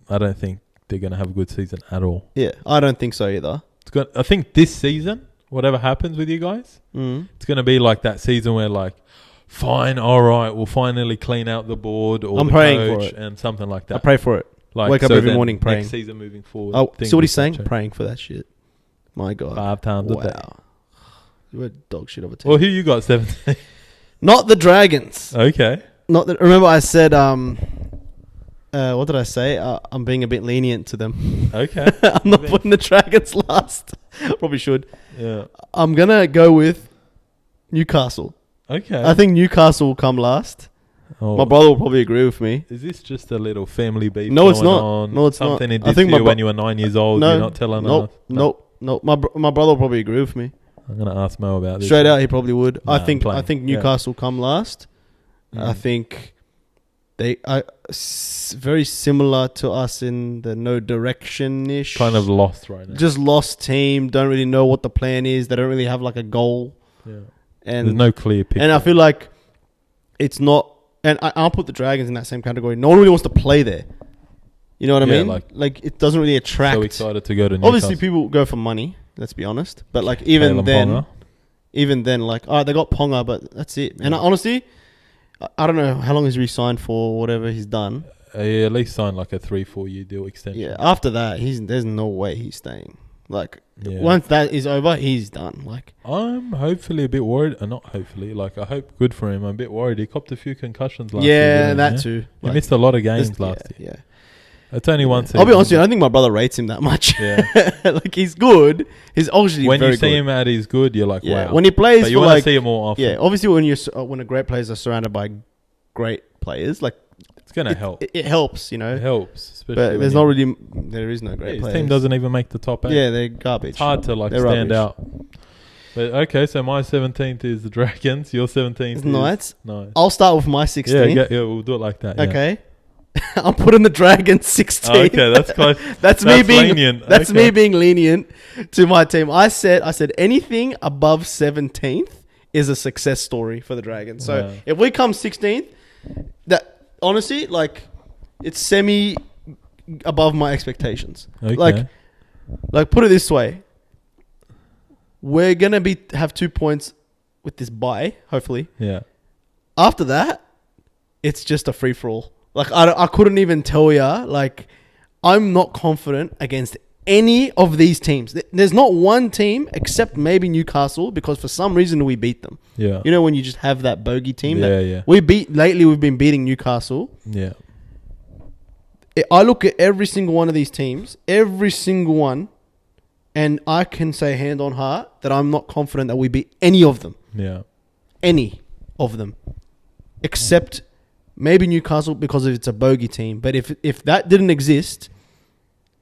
I don't think they're going to have a good season at all. Yeah, I don't think so either. I think this season, whatever happens with you guys, it's going to be like that season where like, fine, all right, we'll finally clean out the board or I'm the praying coach for it. and something like that. I pray for it. Like, Wake up every morning praying. Next season moving forward. Oh, see what he's saying? Praying for that shit. My God. 5 times a day. You were dog shit of a team. Well, who you got 17? Not the Dragons. Okay. Remember I said, what did I say? I'm being a bit lenient to them. Okay. I'm not putting the Dragons last. Probably should. Yeah. I'm going to go with Newcastle. Okay. I think Newcastle will come last. Oh. My brother will probably agree with me. Is this just a little family beef? No, it's not. On? No, it's Something not. Something he did to you when you were 9 years old. No, you're not telling us. Nope. My brother will probably agree with me. I'm gonna ask Mo about this. Straight out, he probably would. Nah, I think Newcastle come last. I think they are very similar to us in the no direction-ish. Kind of lost right now. Just lost team. Don't really know what the plan is. They don't really have like a goal. Yeah. And there's no clear picture. And I feel like it's not. And I'll put the Dragons in that same category. No one really wants to play there. You know what I mean? Like it doesn't really attract. So excited to go to Newcastle. Obviously, people go for money. Let's be honest. But like even then, like they got Ponga, but that's it. Yeah. And honestly, I don't know how long he's re-signed for, whatever he's done. He at least signed like a 3-4 year deal extension. Yeah. After that, there's no way he's staying. Like once that is over, he's done. Like I'm hopefully a bit worried. Not hopefully. Like I hope good for him. I'm a bit worried. He copped a few concussions last year. Yeah, that too. He missed a lot of games last year. Yeah. It's only one season. I'll be honest with you, I don't think my brother rates him that much. Yeah. Like, he's good. He's obviously when very you see good. him at his good, you're like, wow. When he plays, but you want to see it more often. Yeah, obviously when a great players are surrounded by great players, like it's gonna help. It helps, you know. It helps, but there is no great players. His team doesn't even make the top 8. Yeah, they're garbage. It's hard to stand out. But okay, so my 17th is the Dragons. Your 17th is Knights. Nice. I'll start with my 16th. Yeah, we'll do it like that. Yeah. Okay. I'm putting the Dragons 16th. Oh, okay, that's close. That's me being lenient. That's me being lenient to my team. I said anything above 17th is a success story for the Dragons. So if we come 16th, that honestly, like, it's semi above my expectations. Okay. Like put it this way, we're gonna have 2 points with this bye, hopefully. Yeah. After that, it's just a free for all. Like I couldn't even tell ya. Like I'm not confident against any of these teams. There's not one team except maybe Newcastle because for some reason we beat them. Yeah. You know when you just have that bogey team. Yeah. We've been beating Newcastle. Yeah. I look at every single one of these teams, every single one, and I can say hand on heart that I'm not confident that we beat any of them. Yeah. Any of them, except maybe Newcastle because it's a bogey team. But if that didn't exist,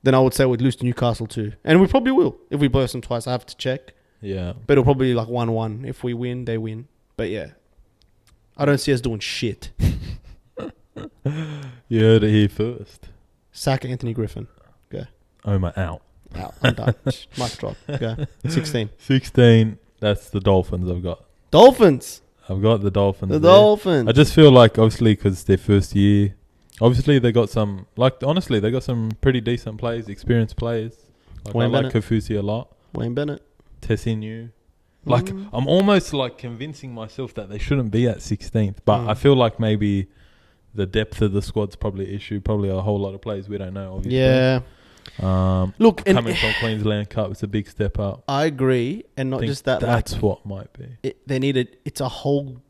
then I would say we'd lose to Newcastle too. And we probably will. If we burst them twice, I have to check. Yeah. But it'll probably be like 1-1. If we win, they win. But yeah, I don't see us doing shit. You heard it here first. Sack Anthony Griffin. Go. Omar out. I'm done. Mic drop. Go. 16. 16. That's the Dolphins I've got. Dolphins. I've got the Dolphins. The Dolphins. I just feel like, obviously, because it's their first year, obviously they got some, honestly, they got some pretty decent players, experienced players. I like Kafusi a lot. Wayne Bennett. Tessinu. I'm almost convincing myself that they shouldn't be at 16th, but I feel like maybe the depth of the squad's probably an issue. Probably a whole lot of players we don't know, obviously. Yeah. Look, coming from Queensland Cup, it's a big step up. I agree, and not just that. That's what might be. It's a whole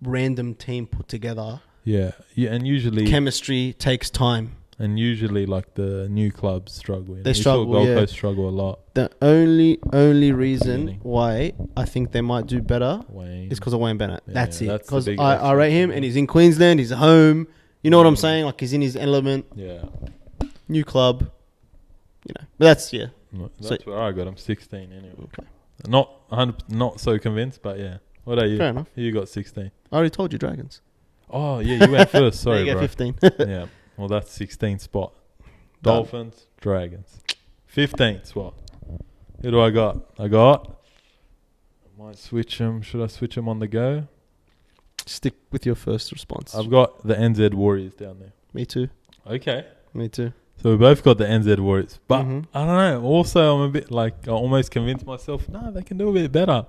random team put together. Yeah, and usually chemistry takes time. And usually, the new clubs struggle. They struggle. Gold Coast struggle a lot. The only reason why I think they might do better is because of Wayne Bennett. Yeah, that's it. Because I rate him, and he's in Queensland. He's at home. You know what I'm saying? Like he's in his element. Yeah. New club. But that's That's where I got him. 16 anyway. Okay. Not so convinced, but yeah. What about you? Fair enough. You got 16. I already told you Dragons. Oh yeah, you went first. Sorry, you bro. 15. Yeah. Well, that's 16th spot. Dolphins, Dragons. 15th spot. Who do I got? I might switch them. Should I switch them on the go? Stick with your first response. I've got the NZ Warriors down there. Me too. Okay. Me too. So we both got the NZ Warriors. But I don't know. Also, I'm a bit like, I almost convinced myself, no, they can do a bit better.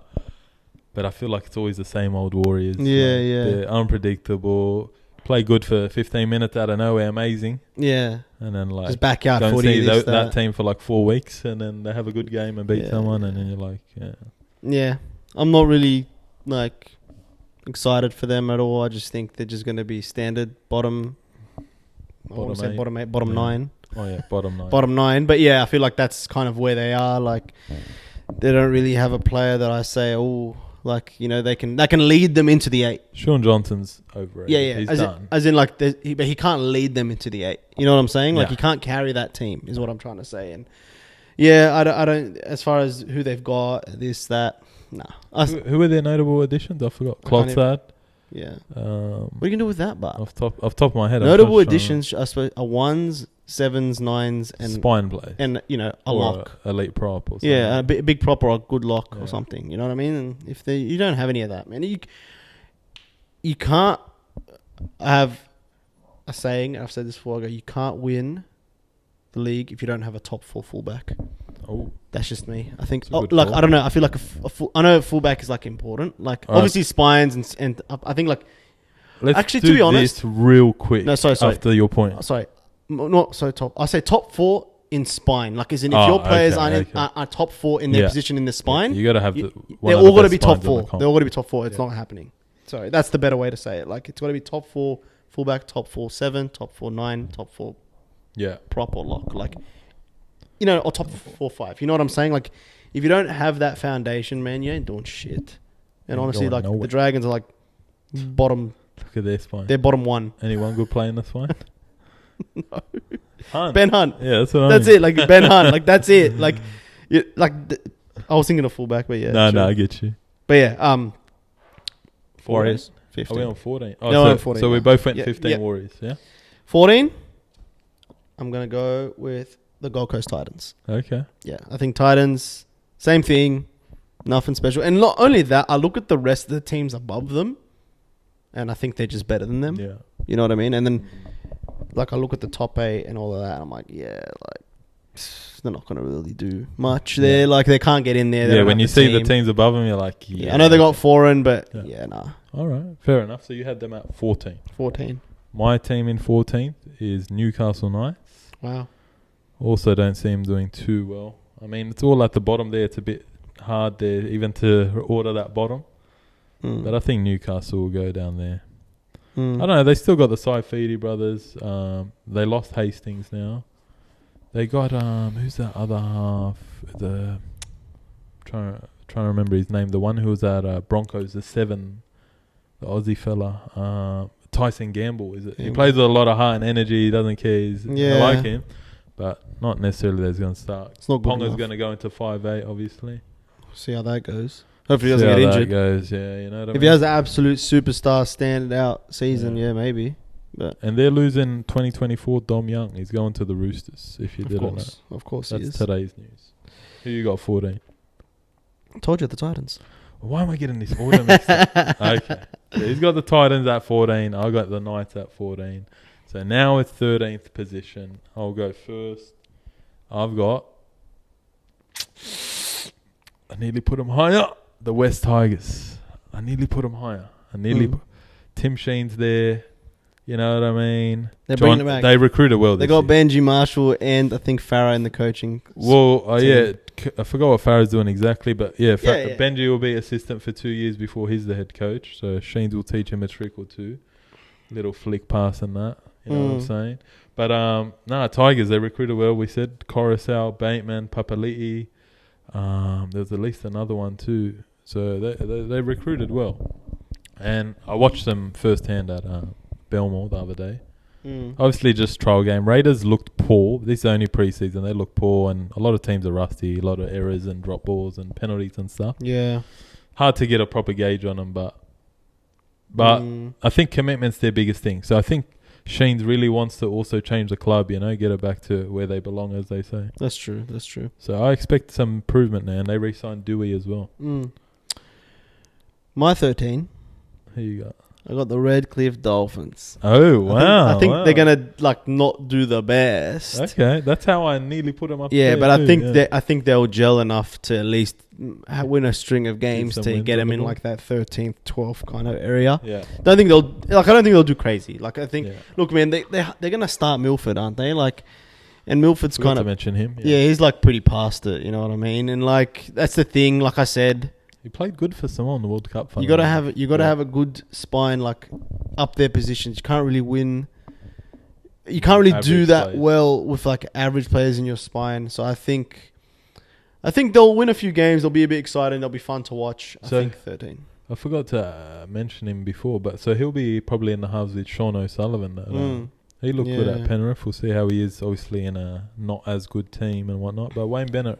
But I feel like it's always the same old Warriors. Yeah, like, yeah. They're unpredictable. Play good for 15 minutes out of nowhere. Amazing. Yeah. And then like, just backyard don't 40 see this, that team for like 4 weeks. And then they have a good game and beat someone. And then you're like, Yeah. I'm not really like excited for them at all. I just think they're just going to be standard bottom 8, bottom 9. Oh yeah, bottom 9. Bottom 9. But yeah, I feel like that's kind of where they are. Like, they don't really have a player that I say, oh, like, you know, they can lead them into the 8. Sean Johnson's overrated. Yeah. He's done. As in, like, but he can't lead them into the 8. You know what I'm saying? Like, he can't carry that team, is what I'm trying to say. And yeah, I don't. As far as who they've got, this, that, nah. Who are their notable additions? I forgot. Klotzad. Yeah. What are you can do with that, Bart? Off top of my head. Notable additions, I suppose, are 1s, 7s, 9s, and spine play, and you know, a lock, elite prop, or something. Yeah, a big prop or a good lock or something. You know what I mean? And if you don't have any of that, man, you can't have a saying. I've said this before. I go, you can't win the league if you don't have a top 4 fullback. Oh, that's just me. I think. I don't know. I feel like I know fullback is like important. Like obviously spines and I think like. Let's actually, to be honest, this real quick. No, sorry. After your point. Sorry. Not so top. I say top 4 in spine. Like, as in, if your players are top 4 in their position in the spine, you got to have they're all got to be top 4. They're all got to be top 4. It's not happening. Sorry, that's the better way to say it. Like, it's got to be top 4 fullback, top 4 7, top 4 9, top 4 prop or lock. Like, you know, or top 4 5. You know what I'm saying? Like, if you don't have that foundation, man, you ain't doing shit. And honestly, like, the Dragons are like bottom. Look at their spine. They're bottom 1. Anyone good play in the spine? No. Hunt. Ben Hunt. Yeah, that's what I mean. That's it. Like, Ben Hunt. Like, that's it. Like, I was thinking of fullback, but yeah. No, I get you. But yeah, Warriors. 15. Are we on 14? Oh, no, 14. So we both went 15 Warriors, yeah? 14, I'm going to go with the Gold Coast Titans. Okay. Yeah, I think Titans, same thing, nothing special. And not only that, I look at the rest of the teams above them, and I think they're just better than them. Yeah. You know what I mean? And then, like, I look at the top 8 and all of that, and I'm like, yeah, like, they're not going to really do much there. Like, they can't get in there. Yeah, when you see the teams above them, you're like, I know they got foreign, but nah. All right, fair enough. So you had them at 14. 14. My team in 14th is Newcastle Knights. Wow. Also don't see them doing too well. I mean, it's all at the bottom there. It's a bit hard there even to order that bottom. But I think Newcastle will go down there. I don't know. They still got the Saifidi brothers. They lost Hastings now. They got who's that other half? Trying to remember his name. The one who was at Broncos, the 7, the Aussie fella. Tyson Gamble, is it? He plays with a lot of heart and energy. He doesn't care. I like him, but not necessarily that he's going to start. It's not good Ponga's enough. going to go into 5'8", obviously. See how that goes. Hopefully he doesn't get injured. That goes, yeah, you know what I mean? If he has an absolute superstar standout season, maybe. But and they're losing 2024 Dom Young. He's going to the Roosters, if you didn't know. Of course he is. That's today's news. Who you got 14? I told you the Titans. Why am I getting this order mixed up? Okay. So he's got the Titans at 14. I got the Knights at 14. So now it's 13th position. I'll go first. I've got... I nearly put them higher. The West Tigers. I nearly put them higher. Tim Sheen's there. You know what I mean? They're bringing it back. They recruited well. They got Benji Marshall and I think Farah in the coaching. Well, I forgot what Farah's doing exactly, but Benji will be assistant for 2 years before he's the head coach. So Sheens will teach him a trick or two, little flick pass and that. You know what I'm saying? But Tigers, they recruited well. We said Coruscant, Bateman, Papali'i. There's at least another one too. So they recruited well, and I watched them firsthand at Belmore the other day. Obviously just trial game. Raiders looked poor. This is only preseason. They look poor, and a lot of teams are rusty. A lot of errors and drop balls and penalties and stuff. Yeah, hard to get a proper gauge on them, but I think commitment's their biggest thing. So I think Sheens really wants to also change the club, get it back to where they belong, as they say. That's true. So I expect some improvement now, and they re-signed Dewey as well. My 13. Who you got? I got the Redcliffe Dolphins. Oh, wow. I think they're gonna not do the best. Okay, that's how I nearly put them up. Yeah, there but too, I think they'll gel enough to at least win a string of games to get them in that 13th, 12th kind of area. Yeah. I don't think they'll do crazy. I think look, man, they're gonna start Milford, aren't they? And Milford's kind of, to mention him. Yeah, he's pretty past it. You know what I mean? And that's the thing. Like I said, he played good for Samoa in the World Cup. You gotta have a good spine, up their positions. You can't really win. You can't really do that well with average players in your spine. So I think they'll win a few games. They'll be a bit exciting. They'll be fun to watch. I think 13. I forgot to mention him before, but so he'll be probably in the halves with Sean O'Sullivan. He looked good at Penrith. We'll see how he is, obviously, in a not as good team and whatnot. But Wayne Bennett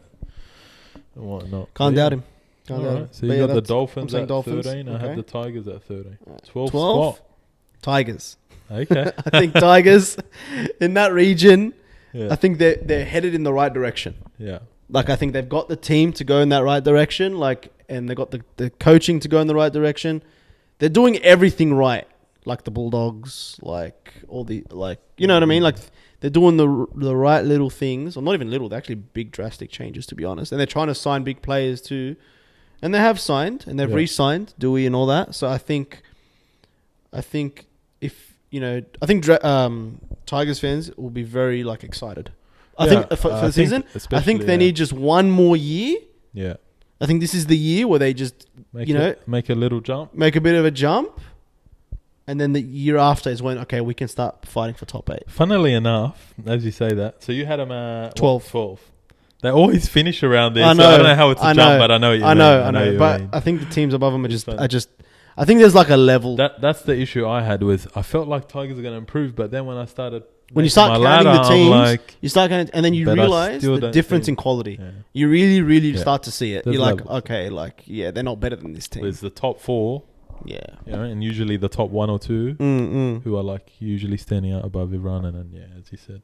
and whatnot. Can't doubt him. Right. So you got the Dolphins at 13. Okay. I had the Tigers at 13. 12 spot. Tigers. Okay. I think Tigers in that region, I think they're headed in the right direction. Yeah. I think they've got the team to go in that right direction, and they've got the coaching to go in the right direction. They're doing everything right. The Bulldogs, all the you know what I mean? They're doing the right little things, or not even little. They're actually big drastic changes, to be honest. And they're trying to sign big players too, and they have signed and they've re-signed Dewey and all that. So I think if Tigers fans will be very excited. I think for the season, I think they need just one more year. Yeah, I think this is the year where they just make a little jump, make a bit of a jump. And then the year after is when, we can start fighting for top 8. Funnily enough, as you say that, so you had them at 12. They always finish around there. I know. So I don't know how it's a jump, but I know what you mean. I know. But I think the teams above them I think there's a level. That's the issue I had with, I felt like Tigers are going to improve, but then when I started... When you start counting the teams, you start counting, and then you realize the difference in quality. Yeah. You really, really start to see it. There's You're levels. They're not better than this team. There's the top 4. Yeah. And usually the top 1 or 2 who are usually standing out above everyone. And then, as you said.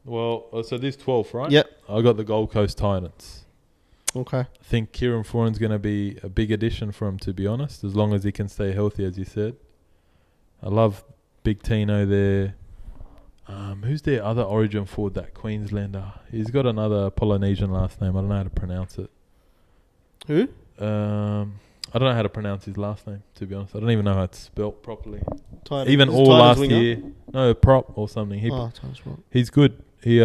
Well, so this 12th, right? Yep. I got the Gold Coast Titans. Okay. I think Kieran Foran's going to be a big addition for him, to be honest, as long as he can stay healthy, as you said. I love Big Tino there. Who's their other origin forward, that Queenslander? He's got another Polynesian last name. I don't know how to pronounce it. Who? I don't know how to pronounce his last name, to be honest. I don't even know how it's spelt properly. Even all last year. No, prop or something. He's good. He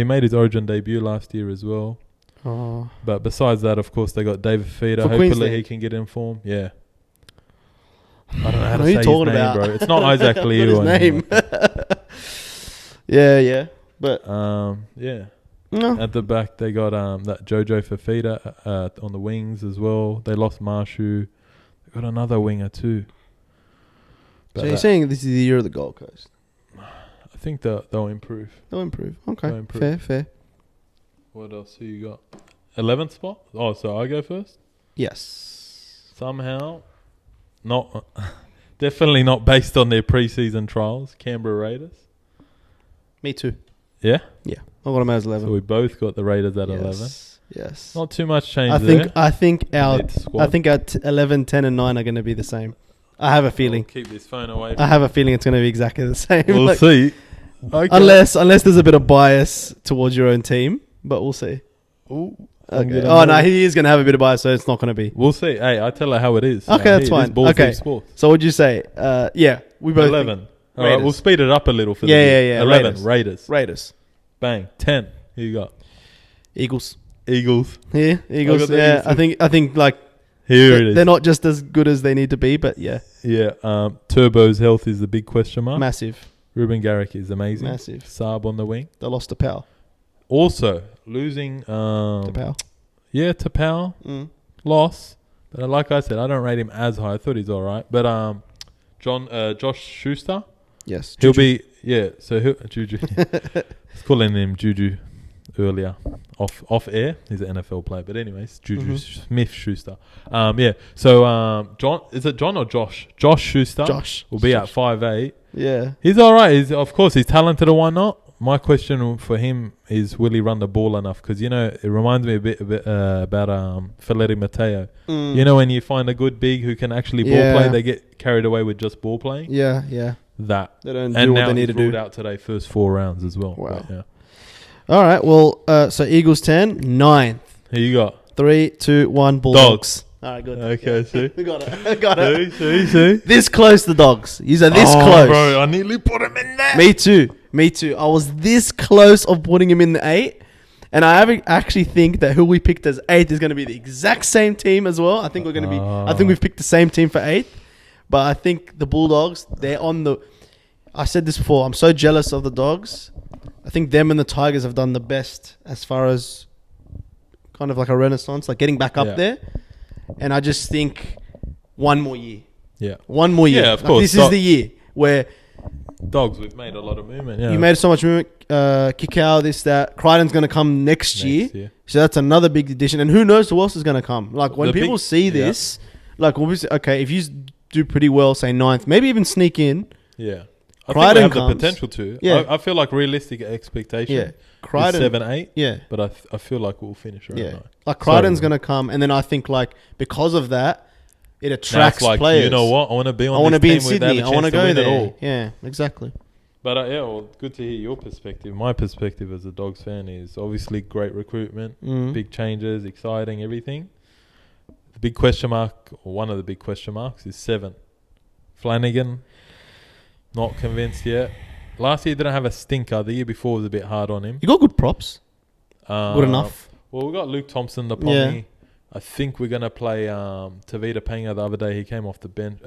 made his Origin debut last year as well. Oh. But besides that, of course, they got David Feeder. Hopefully he can get in form. Yeah. I don't know how to say his name, bro. It's not Isaac Liu. His name. Yeah. But yeah. No. At the back, they got that Jojo Fafita on the wings as well. They lost Marshu. They got another winger too. But so you're saying this is the year of the Gold Coast? I think they'll improve. They'll improve. Okay. Fair. What else do you got? 11th spot? Oh, so I go first? Yes. Somehow, definitely not based on their preseason trials. Canberra Raiders. Me too. Yeah? Yeah. I got them as 11. So we both got the Raiders at 11. Yes. Not too much change there. I think our 11, 10 and 9 are going to be the same. I have a feeling. I'll keep this phone away. I have a feeling it's going to be exactly the same. We'll see. Okay. Unless there's a bit of bias towards your own team, but we'll see. Ooh. Okay. Oh, no, he is going to have a bit of bias, so it's not going to be. We'll see. Hey, I tell her how it is. Okay, that's fine. Okay. So what'd you say? Yeah, we both 11. All right, we'll speed it up a little for the yeah. 11. Raiders. Bang. 10. Who you got? Eagles. Yeah, Eagles. Yeah, I think here it is. They're not just as good as they need to be, but yeah. Yeah. Turbo's health is the big question mark. Massive. Ruben Garrick is amazing. Massive. Saab on the wing. They lost to Powell. Also losing to Powell. Yeah, to Powell. Loss. But like I said, I don't rate him as high. I thought he's all right. But Josh Schuster. Yes. He'll be Juju. I was calling him Juju earlier off air. He's an NFL player, but anyways, Juju Smith-Schuster. Yeah. So John, is it John or Josh? Josh Schuster. Josh will be at 5'8". Yeah. He's all right. He's talented or why not. my question for him is, will he run the ball enough? Because, you know, it reminds me a bit about Felipe Mateo. You know, when you find a good big who can actually ball play, they get carried away with just ball playing. Yeah, yeah. That. They don't do what they need to do. And now he's ruled out today, first 4 rounds as well. Wow. But, yeah. All right, well, so Eagles 10, 9th. Who you got? 3, 2, 1, Bulldogs. All right, good. Okay, see? We got it. Got it. See? This close, the Dogs. These are this close. Bro, I nearly put him in there. Me too. I was this close of putting him in the 8. And I actually think that who we picked as 8th is going to be the exact same team as well. I think we're going to be... I think we've picked the same team for 8th. But I think the Bulldogs, they're on the... I said this before. I'm so jealous of the Dogs. I think them and the Tigers have done the best as far as kind of like a renaissance, like getting back up there. And I just think one more year. Yeah. One more year. Yeah, of course. This is the year where... Dogs, we've made a lot of movement. Yeah. You made so much movement. Kikau, this, that. Crichton's going to come next year. So that's another big addition. And who knows who else is going to come. Like, when people see this, like, obviously, okay, if you do pretty well, say 9th, maybe even sneak in. Yeah. Crichton I think we have the potential to. Yeah. I feel like realistic expectation Crichton, is 7-8. Yeah. But I feel like we'll finish around 9. Like, Crichton's going to come. And then I think, like, because of that, it attracts players. You know what? I want to be on I want to be in team Sydney. I want to go there. Yeah, exactly. But well, good to hear your perspective. My perspective as a Dogs fan is obviously great recruitment, big changes, exciting, everything. The big question mark, or one of the big question marks, is 7. Flanagan, not convinced yet. Last year didn't have a stinker. The year before was a bit hard on him. You got good props. Good enough. Well, we got Luke Thompson, the Pommy. Yeah. I think we're gonna play Tavita Penga the other day. He came off the bench,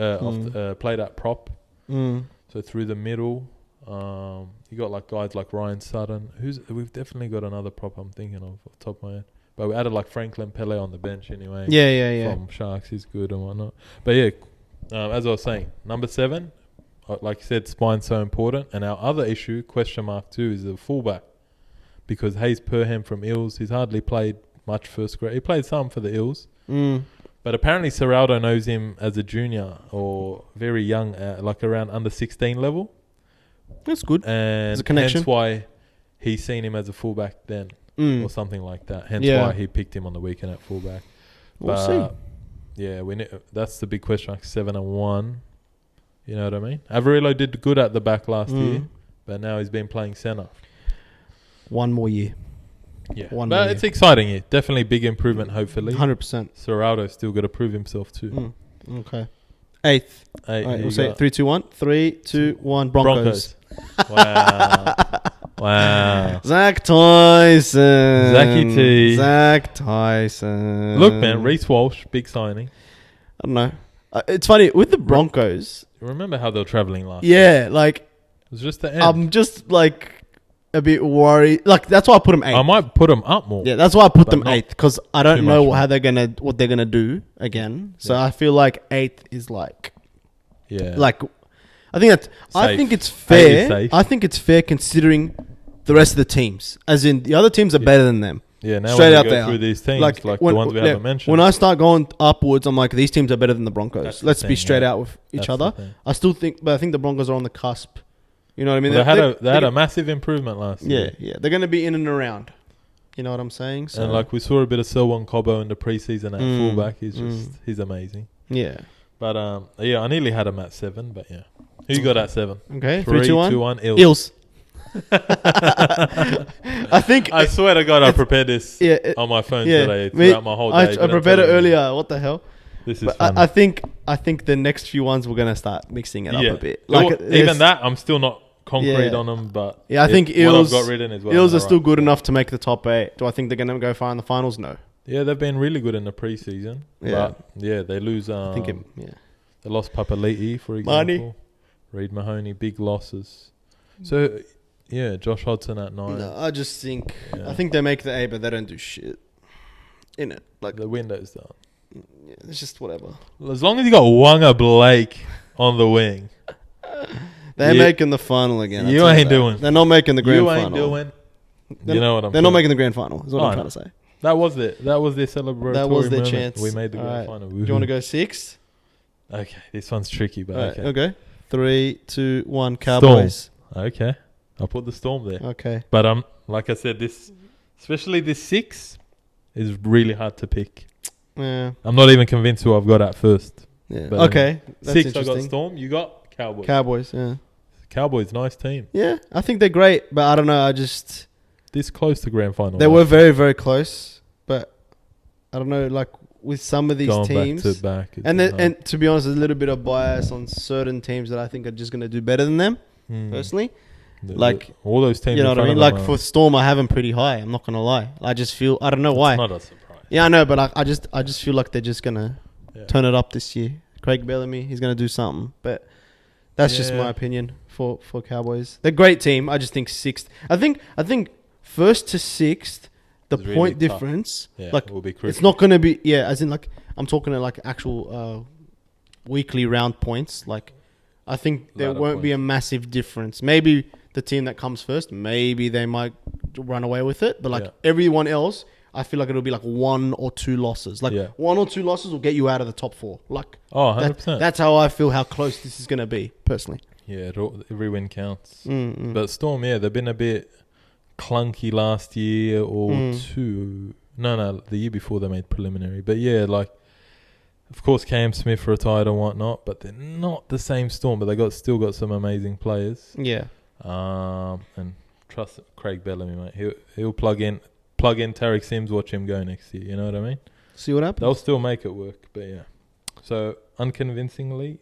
played at prop. So through the middle, you got like guys like Ryan Sutton. We've definitely got another prop I'm thinking of off the top of my head. But we added like Franklin Pele on the bench anyway. Yeah. From Sharks, he's good and whatnot. But yeah, as I was saying, number 7, like you said, spine's so important. And our other issue, question mark 2, is the fullback. Because Hayes Perham from Eels, he's hardly played much first grade. He played some for the Eels. But apparently Serraldo knows him as a junior or very young, like around under 16 level. That's good. And a connection. Hence why he's seen him as a fullback then or something like that. Hence why he picked him on the weekend at fullback. We'll see. Yeah, that's the big question, like 7-1. You know what I mean? Averillo did good at the back last year, but now he's been playing centre. One more year. Yeah, but it's exciting. Yeah, definitely big improvement. Hopefully, 100%. Serraldo's still got to prove himself too. Okay, 8th. 8. Right, we'll say 3, 2, 1. 3, 2, 1. Broncos. Wow. Zach Tyson. Zachy T. Zach Tyson. Look, man, Reece Walsh, big signing. I don't know. It's funny with the Broncos. Remember how they were travelling last year? Yeah, like it was just the end. I'm just like a bit worried. Like that's why I put them 8th. I might put them up more. Yeah, that's why I put them 8th because I don't know what they're gonna do again. So I feel like 8th is like, like I think it's fair. I think it's fair considering the rest of the teams. As in the other teams are better than them. Yeah, now straight out go there through these teams like the ones we haven't mentioned. When I start going upwards, I'm like, these teams are better than the Broncos. Let's be straight out with each other. I still think, but I think the Broncos are on the cusp. You know what I mean? Well, they had a massive improvement last year. Yeah. They're going to be in and around. You know what I'm saying? So, and like we saw a bit of Selwyn Cobbo in the preseason at fullback. He's amazing. Yeah. But I nearly had him at 7. But yeah, who you got at 7? Okay, 3, 2, 1. Eels. I think I swear to God, I prepared this on my phone today throughout my whole day. I prepared it earlier. What the hell? This is fun. I think the next few ones we're gonna start mixing it up a bit. Like even that, I'm still not concrete on them. But I think Eels got written as well. Eels are still good enough to make the top 8. Do I think they're gonna go far in the finals? No. Yeah, they've been really good in the preseason. But they lose. I think they lost Papali'i, for example. Reid Mahoney, big losses. So. Yeah, Josh Hodgson at 9. No, I just think I think they make the 8, but they don't do shit in it. Like the window's done. Yeah, it's just whatever. As long as you got Wanga Blake on the wing, they're making the final again. You ain't doing. They're not making the grand final. You ain't doing. You know what I'm saying? They're not making the grand final. Is what I'm trying to say. That was it. That was their celebratory. That was their moment. chance. We made the grand final. Do you want to go 6? Okay, this one's tricky, but okay. 3, 2, 1. Cowboys. Storm. Okay. I put the Storm there. Okay. But like I said, especially this 6 is really hard to pick. Yeah. I'm not even convinced who I've got at first. Yeah. But Okay. That's 6 I interesting. got Storm. You got Cowboys. Cowboys. Yeah. Cowboys, nice team. Yeah. I think they're great, but I don't know. I just This close to grand final. they were very, very close, but I don't know. Like with some of these going teams, back to back. and to be honest, there's a little bit of bias on certain teams that I think are just going to do better than them. Personally, like all those teams. You know what I mean? Like for Storm, I have them pretty high. I'm not gonna lie. I just feel I don't know why. It's not a surprise. Yeah, I know, but I just feel like they're just gonna turn it up this year. Craig Bellamy, he's gonna do something. But that's just my opinion for Cowboys. They're a great team. I just think 6th. I think 1st to 6th, the it's point really difference, will be it's not gonna be as in like I'm talking like actual weekly round points. Like I think there won't be a massive difference. Maybe the team that comes first, maybe they might run away with it. But like everyone else, I feel like it'll be like 1 or 2 losses. Like 1 or 2 losses will get you out of the top 4. Like 100%. That's how I feel how close this is going to be, personally. Yeah, every win counts. But Storm, they've been a bit clunky last year or 2. No, the year before they made preliminary. But like, of course, Cam Smith retired and whatnot, but they're not the same Storm. But they still got some amazing players. Yeah. And trust Craig Bellamy, mate. He'll plug in Tariq Sims, watch him go next year. You know what I mean? See what happens. They'll still make it work, but yeah. So unconvincingly,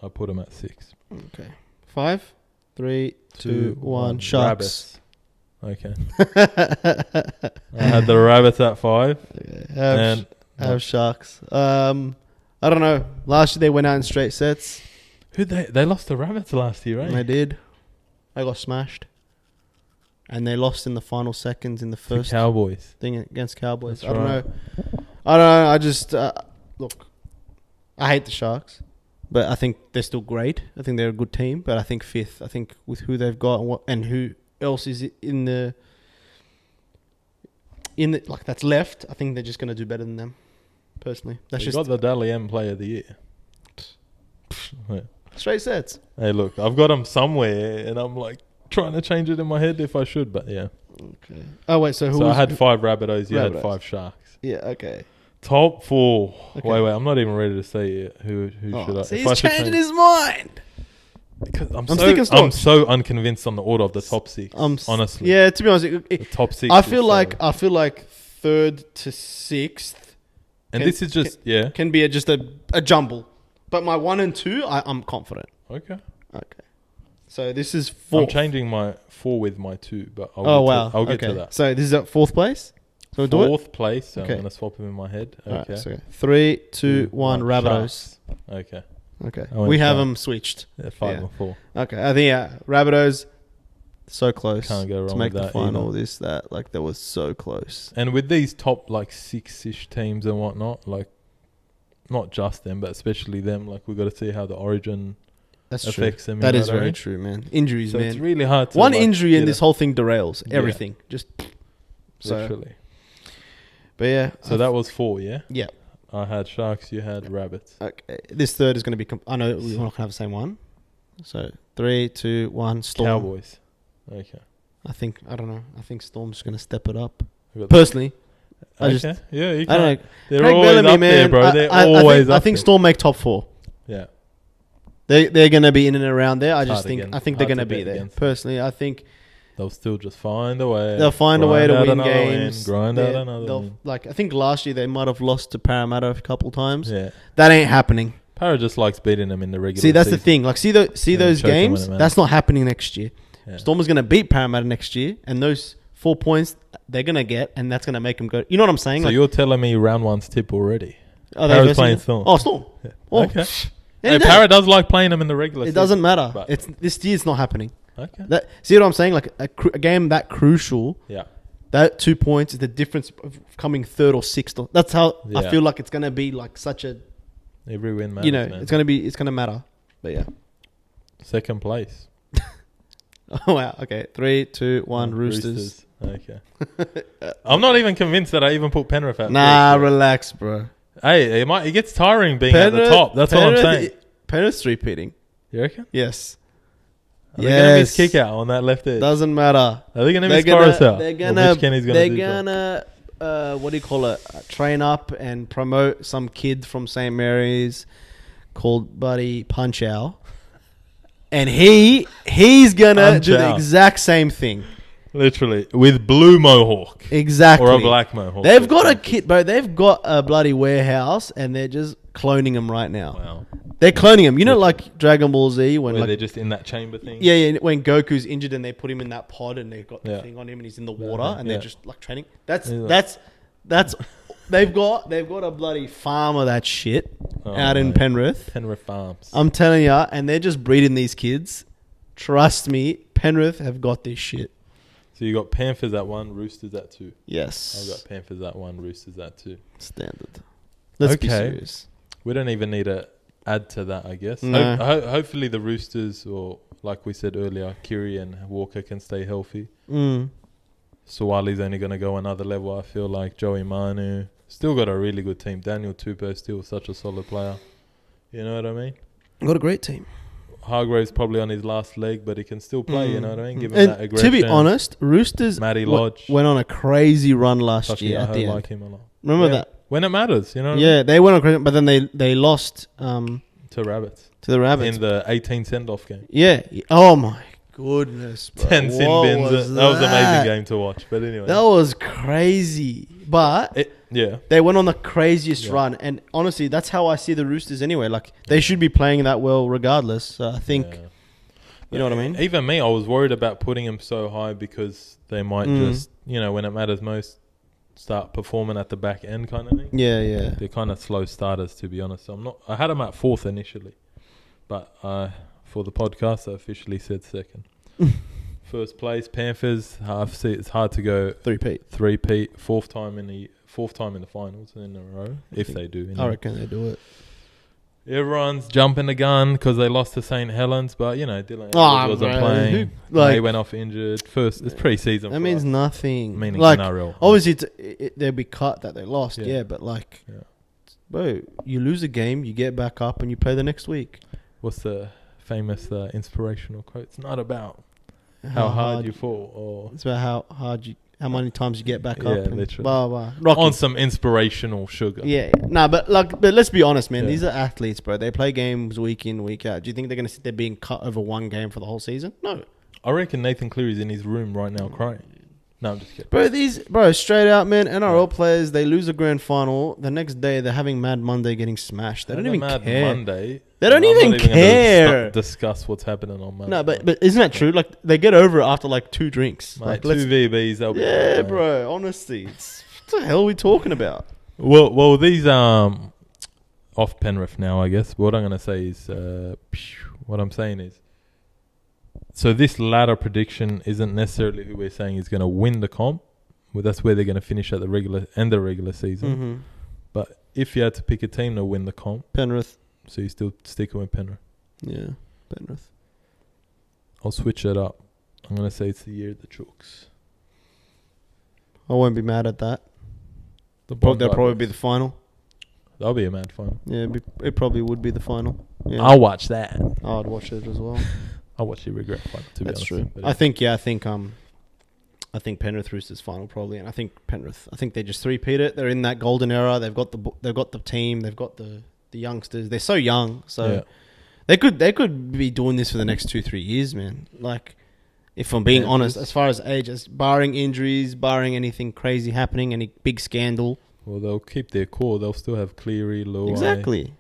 I put them at 6. Okay. 5, 3, 2, 1. Sharks. Okay. I had the Rabbits at 5. Have Sharks. I don't know. Last year they went out in straight sets. Who they lost the Rabbits last year, right? They did. They got smashed. And they lost in the final seconds in the first Cowboys thing against Cowboys. That's I don't right. know. I don't know. I just look. I hate the Sharks, but I think they're still great. I think they're a good team, but I think 5th. I think with who they've got and who else is in the like that's left, I think they're just going to do better than them. Personally, that's you just got the Dally M Player of the Year. Straight sets. Hey, look, I've got them somewhere, and I'm like trying to change it in my head if I should, but yeah. Okay. Oh wait, so I had 5 Rabbitohs. You had 5 Sharks. Yeah. Okay. Top 4. Okay. Wait. I'm not even ready to say it. Who should I? So he's changing his mind. Because I'm so unconvinced on the order of the top 6. Honestly. Yeah. To be honest, the top 6. I feel like 3rd to 6th. And this is just can be just a jumble. But my 1 and 2, I'm confident. Okay. So this is 4th. I'm changing my 4 with my 2, but I'll get to that. So this is at 4th place. So we'll do it. 4th place. So I'm going to swap them in my head. Okay. Right, so 3, 2, 1. Rabbitohs. Okay. We have them switched. 5 or 4. Okay. I think Rabbitohs. So close. Can't go wrong to make with the that final. either. This that like that was so close. And with these top like 6-ish teams and whatnot, like not just them, but especially them, like we've got to see how the origin affects them. That is very true, man. Injuries, so man. It's really hard to one injury and this whole thing derails everything. Just literally. But yeah. So that was 4, yeah? Yeah. I had Sharks, you had Rabbits. Okay. This third is going to be I know we're not going to have the same one. So 3, 2, 1. Storm. Cowboys. Okay. I don't know. I think Storm's going to step it up. Personally. You can. I don't know. They're Craig always Bellamy, up man, there, bro. They're always up I think Storm make top 4. Yeah. They're going to be in and around there. I think they're going to be there. Personally, I think they'll still just find a way. They'll find a way to win games. Grind out another win. Like I think last year they might have lost to Parramatta a couple times. Yeah. That ain't happening. Para just likes beating them in the regular season. That's the thing. Like see those games. That's not happening next year. Yeah. Storm is going to beat Parramatta next year, and those 4 points they're going to get, and that's going to make them go. You know what I'm saying? So like, you're telling me round 1's tip already? Are they playing Storm? Oh, Storm. Yeah. Oh. Okay. Hey, Para does like playing them in the regular season. It doesn't matter. It's this year's not happening. Okay. See what I'm saying? Like a game that crucial. Yeah. That 2 points is the difference of coming 3rd or 6th. That's how I feel like it's going to be like such a. Every win matters, man. It's going to matter. But yeah. 2nd place. Oh, wow. Okay. 3, 2, 1. Roosters. Okay. I'm not even convinced that I even put Penrith at. Nah, relax, bro. Hey, it gets tiring being at the top. That's what I'm saying. Penrith's repeating. You reckon? Yes. Are they going to miss kick out on that left edge? Doesn't matter. Are they going to miss Coruscant? They're gonna what do you call it? Train up and promote some kid from St. Mary's called Buddy Punch-Out. And he's gonna do the exact same thing. Literally. With blue mohawk. Exactly. Or a black mohawk. They've got a kid, bro. They've got a bloody warehouse and they're just cloning him right now. Wow. They're cloning him. You know, like Dragon Ball Z when where they're just in that chamber thing. Yeah. When Goku's injured and they put him in that pod and they've got the thing on him and he's in the water and they're just like training. That's they've got a bloody farm of that shit out in Penrith. Penrith Farms. I'm telling you, and they're just breeding these kids. Trust me, Penrith have got this shit. So you got Panthers at 1, Roosters at 2. Yes. I've got Panthers at 1, Roosters at 2. Standard. Let's be serious. We don't even need to add to that, I guess. No. Hopefully the Roosters, or like we said earlier, Kiri and Walker can stay healthy. Sawali's only going to go another level, I feel like. Joey Manu. Still got a really good team. Daniel Tupou still such a solid player. You know what I mean? Got a great team. Hargrave's probably on his last leg, but he can still play, you know what I mean? Give him that aggression. To be honest, Roosters Matty Lodge went on a crazy run last year at the end. like him a lot. Remember that? When it matters, you know what I mean? They went on crazy, but then they lost to Rabbits. To the Rabbits. In the 18 send-off game. Yeah. Oh, my goodness, bro. 10 sin bins. That was an amazing game to watch. But anyway. That was crazy. But they went on the craziest run. And honestly, that's how I see the Roosters anyway. Like, they should be playing that well regardless. So I think, you know what I mean? Even me, I was worried about putting them so high because they might just, when it matters most, start performing at the back end kind of thing. Yeah. They're kind of slow starters, to be honest. I had them at 4th initially. But for the podcast, I officially said 2nd. First place, Panthers. It's hard to go three-peat, fourth time in the finals in a row, if they do. I reckon they do it. Everyone's jumping the gun because they lost to St. Helens, but Dylan wasn't playing. They went off injured. First, it's pre-season. That means nothing. Meaning like, NRL. Obviously, they'll be cut that they lost. Yeah, but like, bro, you lose a game, you get back up, and you play the next week. What's the famous inspirational quote? It's not about how hard you fall, or it's about how many times you get back up. Yeah, literally. Blah, blah. On some inspirational sugar. Yeah. But let's be honest, man. These are athletes, bro. They play games week in, week out. Do you think they're going to sit there being cut over one game for the whole season? No. I reckon Nathan Cleary's in his room right now crying. No, I'm just kidding. Bro, straight out, man. NRL players, they lose a grand final. The next day, they're having Mad Monday getting smashed. They don't even care. Mad Monday. They don't even care. Discuss what's happening on Monday. No, but isn't that true? Like, they get over it after like 2 drinks. Mate, like 2 VBs, they'll be bro. Honestly, what the hell are we talking about? Well, these off Penrith now, I guess. What I'm going to say is, what I'm saying is, so this ladder prediction isn't necessarily who we're saying is going to win the comp. Well, that's where they're going to finish at the regular season. Mm-hmm. But if you had to pick a team to win the comp, Penrith. So you're still sticking with Penrith? Yeah, Penrith. I'll switch it up. I'm going to say it's the year of the Chooks. I won't be mad at that. They'll probably be the final. That'll be a mad final. Yeah, it probably would be the final. Yeah. I'll watch that. I'd watch it as well. I'll watch the regret final, to be honest. That's true. I think Penrith Roosters final probably, and I think Penrith. I think they just three-peat it. They're in that golden era. They've got the team. They've got the youngsters. They're so young, so they could be doing this for the next 2-3 years, man. Like, if I'm being honest, as far as age, barring injuries, barring anything crazy happening, any big scandal. Well, they'll keep their core. They'll still have Cleary, Luai, exactly.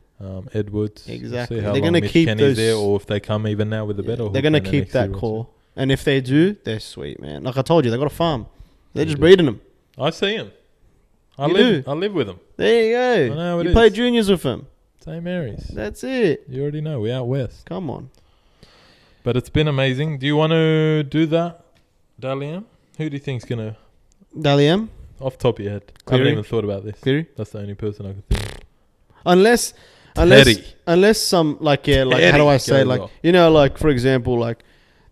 Edwards. Exactly. They're going to keep Kenny's there, or if they come even now with a better. They're going to keep that core, and if they do, they're sweet, man. Like I told you, they got a farm. They're just breeding them. I see them. I live with them. There you go. I know how it is. You play juniors with them. St. Mary's. That's it. You already know. We're out west. Come on. But it's been amazing. Do you want to do that, Dally M? Who do you think's going to... Dally M? Off the top of your head. Cleary? I haven't even thought about this. Cleary? That's the only person I could think of. Unless some, how do I say, for example,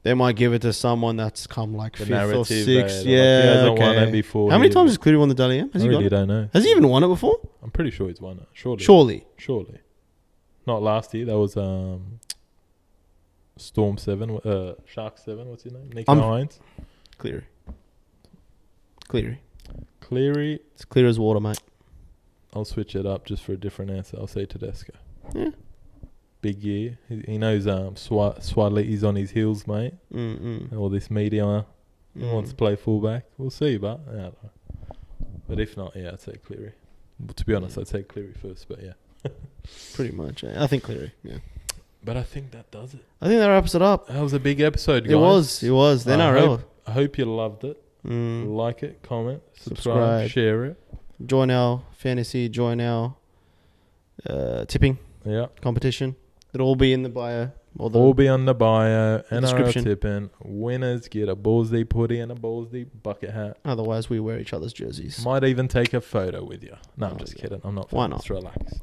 they might give it to someone that's come the 5th or 6th. Yeah, okay. Before. How many times has Cleary won the Dally M? I really don't know. Has he even won it before? I'm pretty sure he's won it. Surely. Surely. Not last year. That was Storm 7, Shark 7, what's his name? Nico Hines. Cleary. It's clear as water, mate. I'll switch it up just for a different answer. I'll say Tedesco. Yeah. Big year. He knows Swaliti's on his heels, mate. All this media. He wants to play fullback. We'll see, but I don't know. But if not, yeah, I'd say Cleary. Well, to be honest, I'd say Cleary first, but yeah. Pretty much. I think Cleary, yeah. But I think that does it. I think that wraps it up. That was a big episode, guys. It was. The NRL. I hope you loved it. Like it, comment, subscribe, share it. Join our fantasy, join our tipping competition. It'll all be in the bio. All be on the bio. NRL tipping. Winners get a balls deep hoodie and a balls deep bucket hat. Otherwise, we wear each other's jerseys. Might even take a photo with you. No, I'm just kidding. I'm not. Why not? Just relax.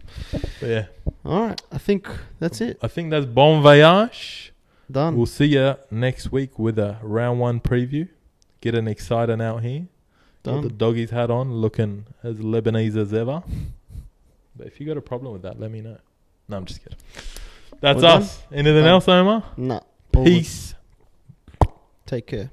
But yeah. All right. I think that's it. I think that's bon voyage. Done. We'll see you next week with a round 1 preview. Getting exciting out here. Got the doggies hat on, looking as Lebanese as ever. But if you got a problem with that, let me know. No, I'm just kidding. That's us. Anything else, Omar? No. Peace. Take care.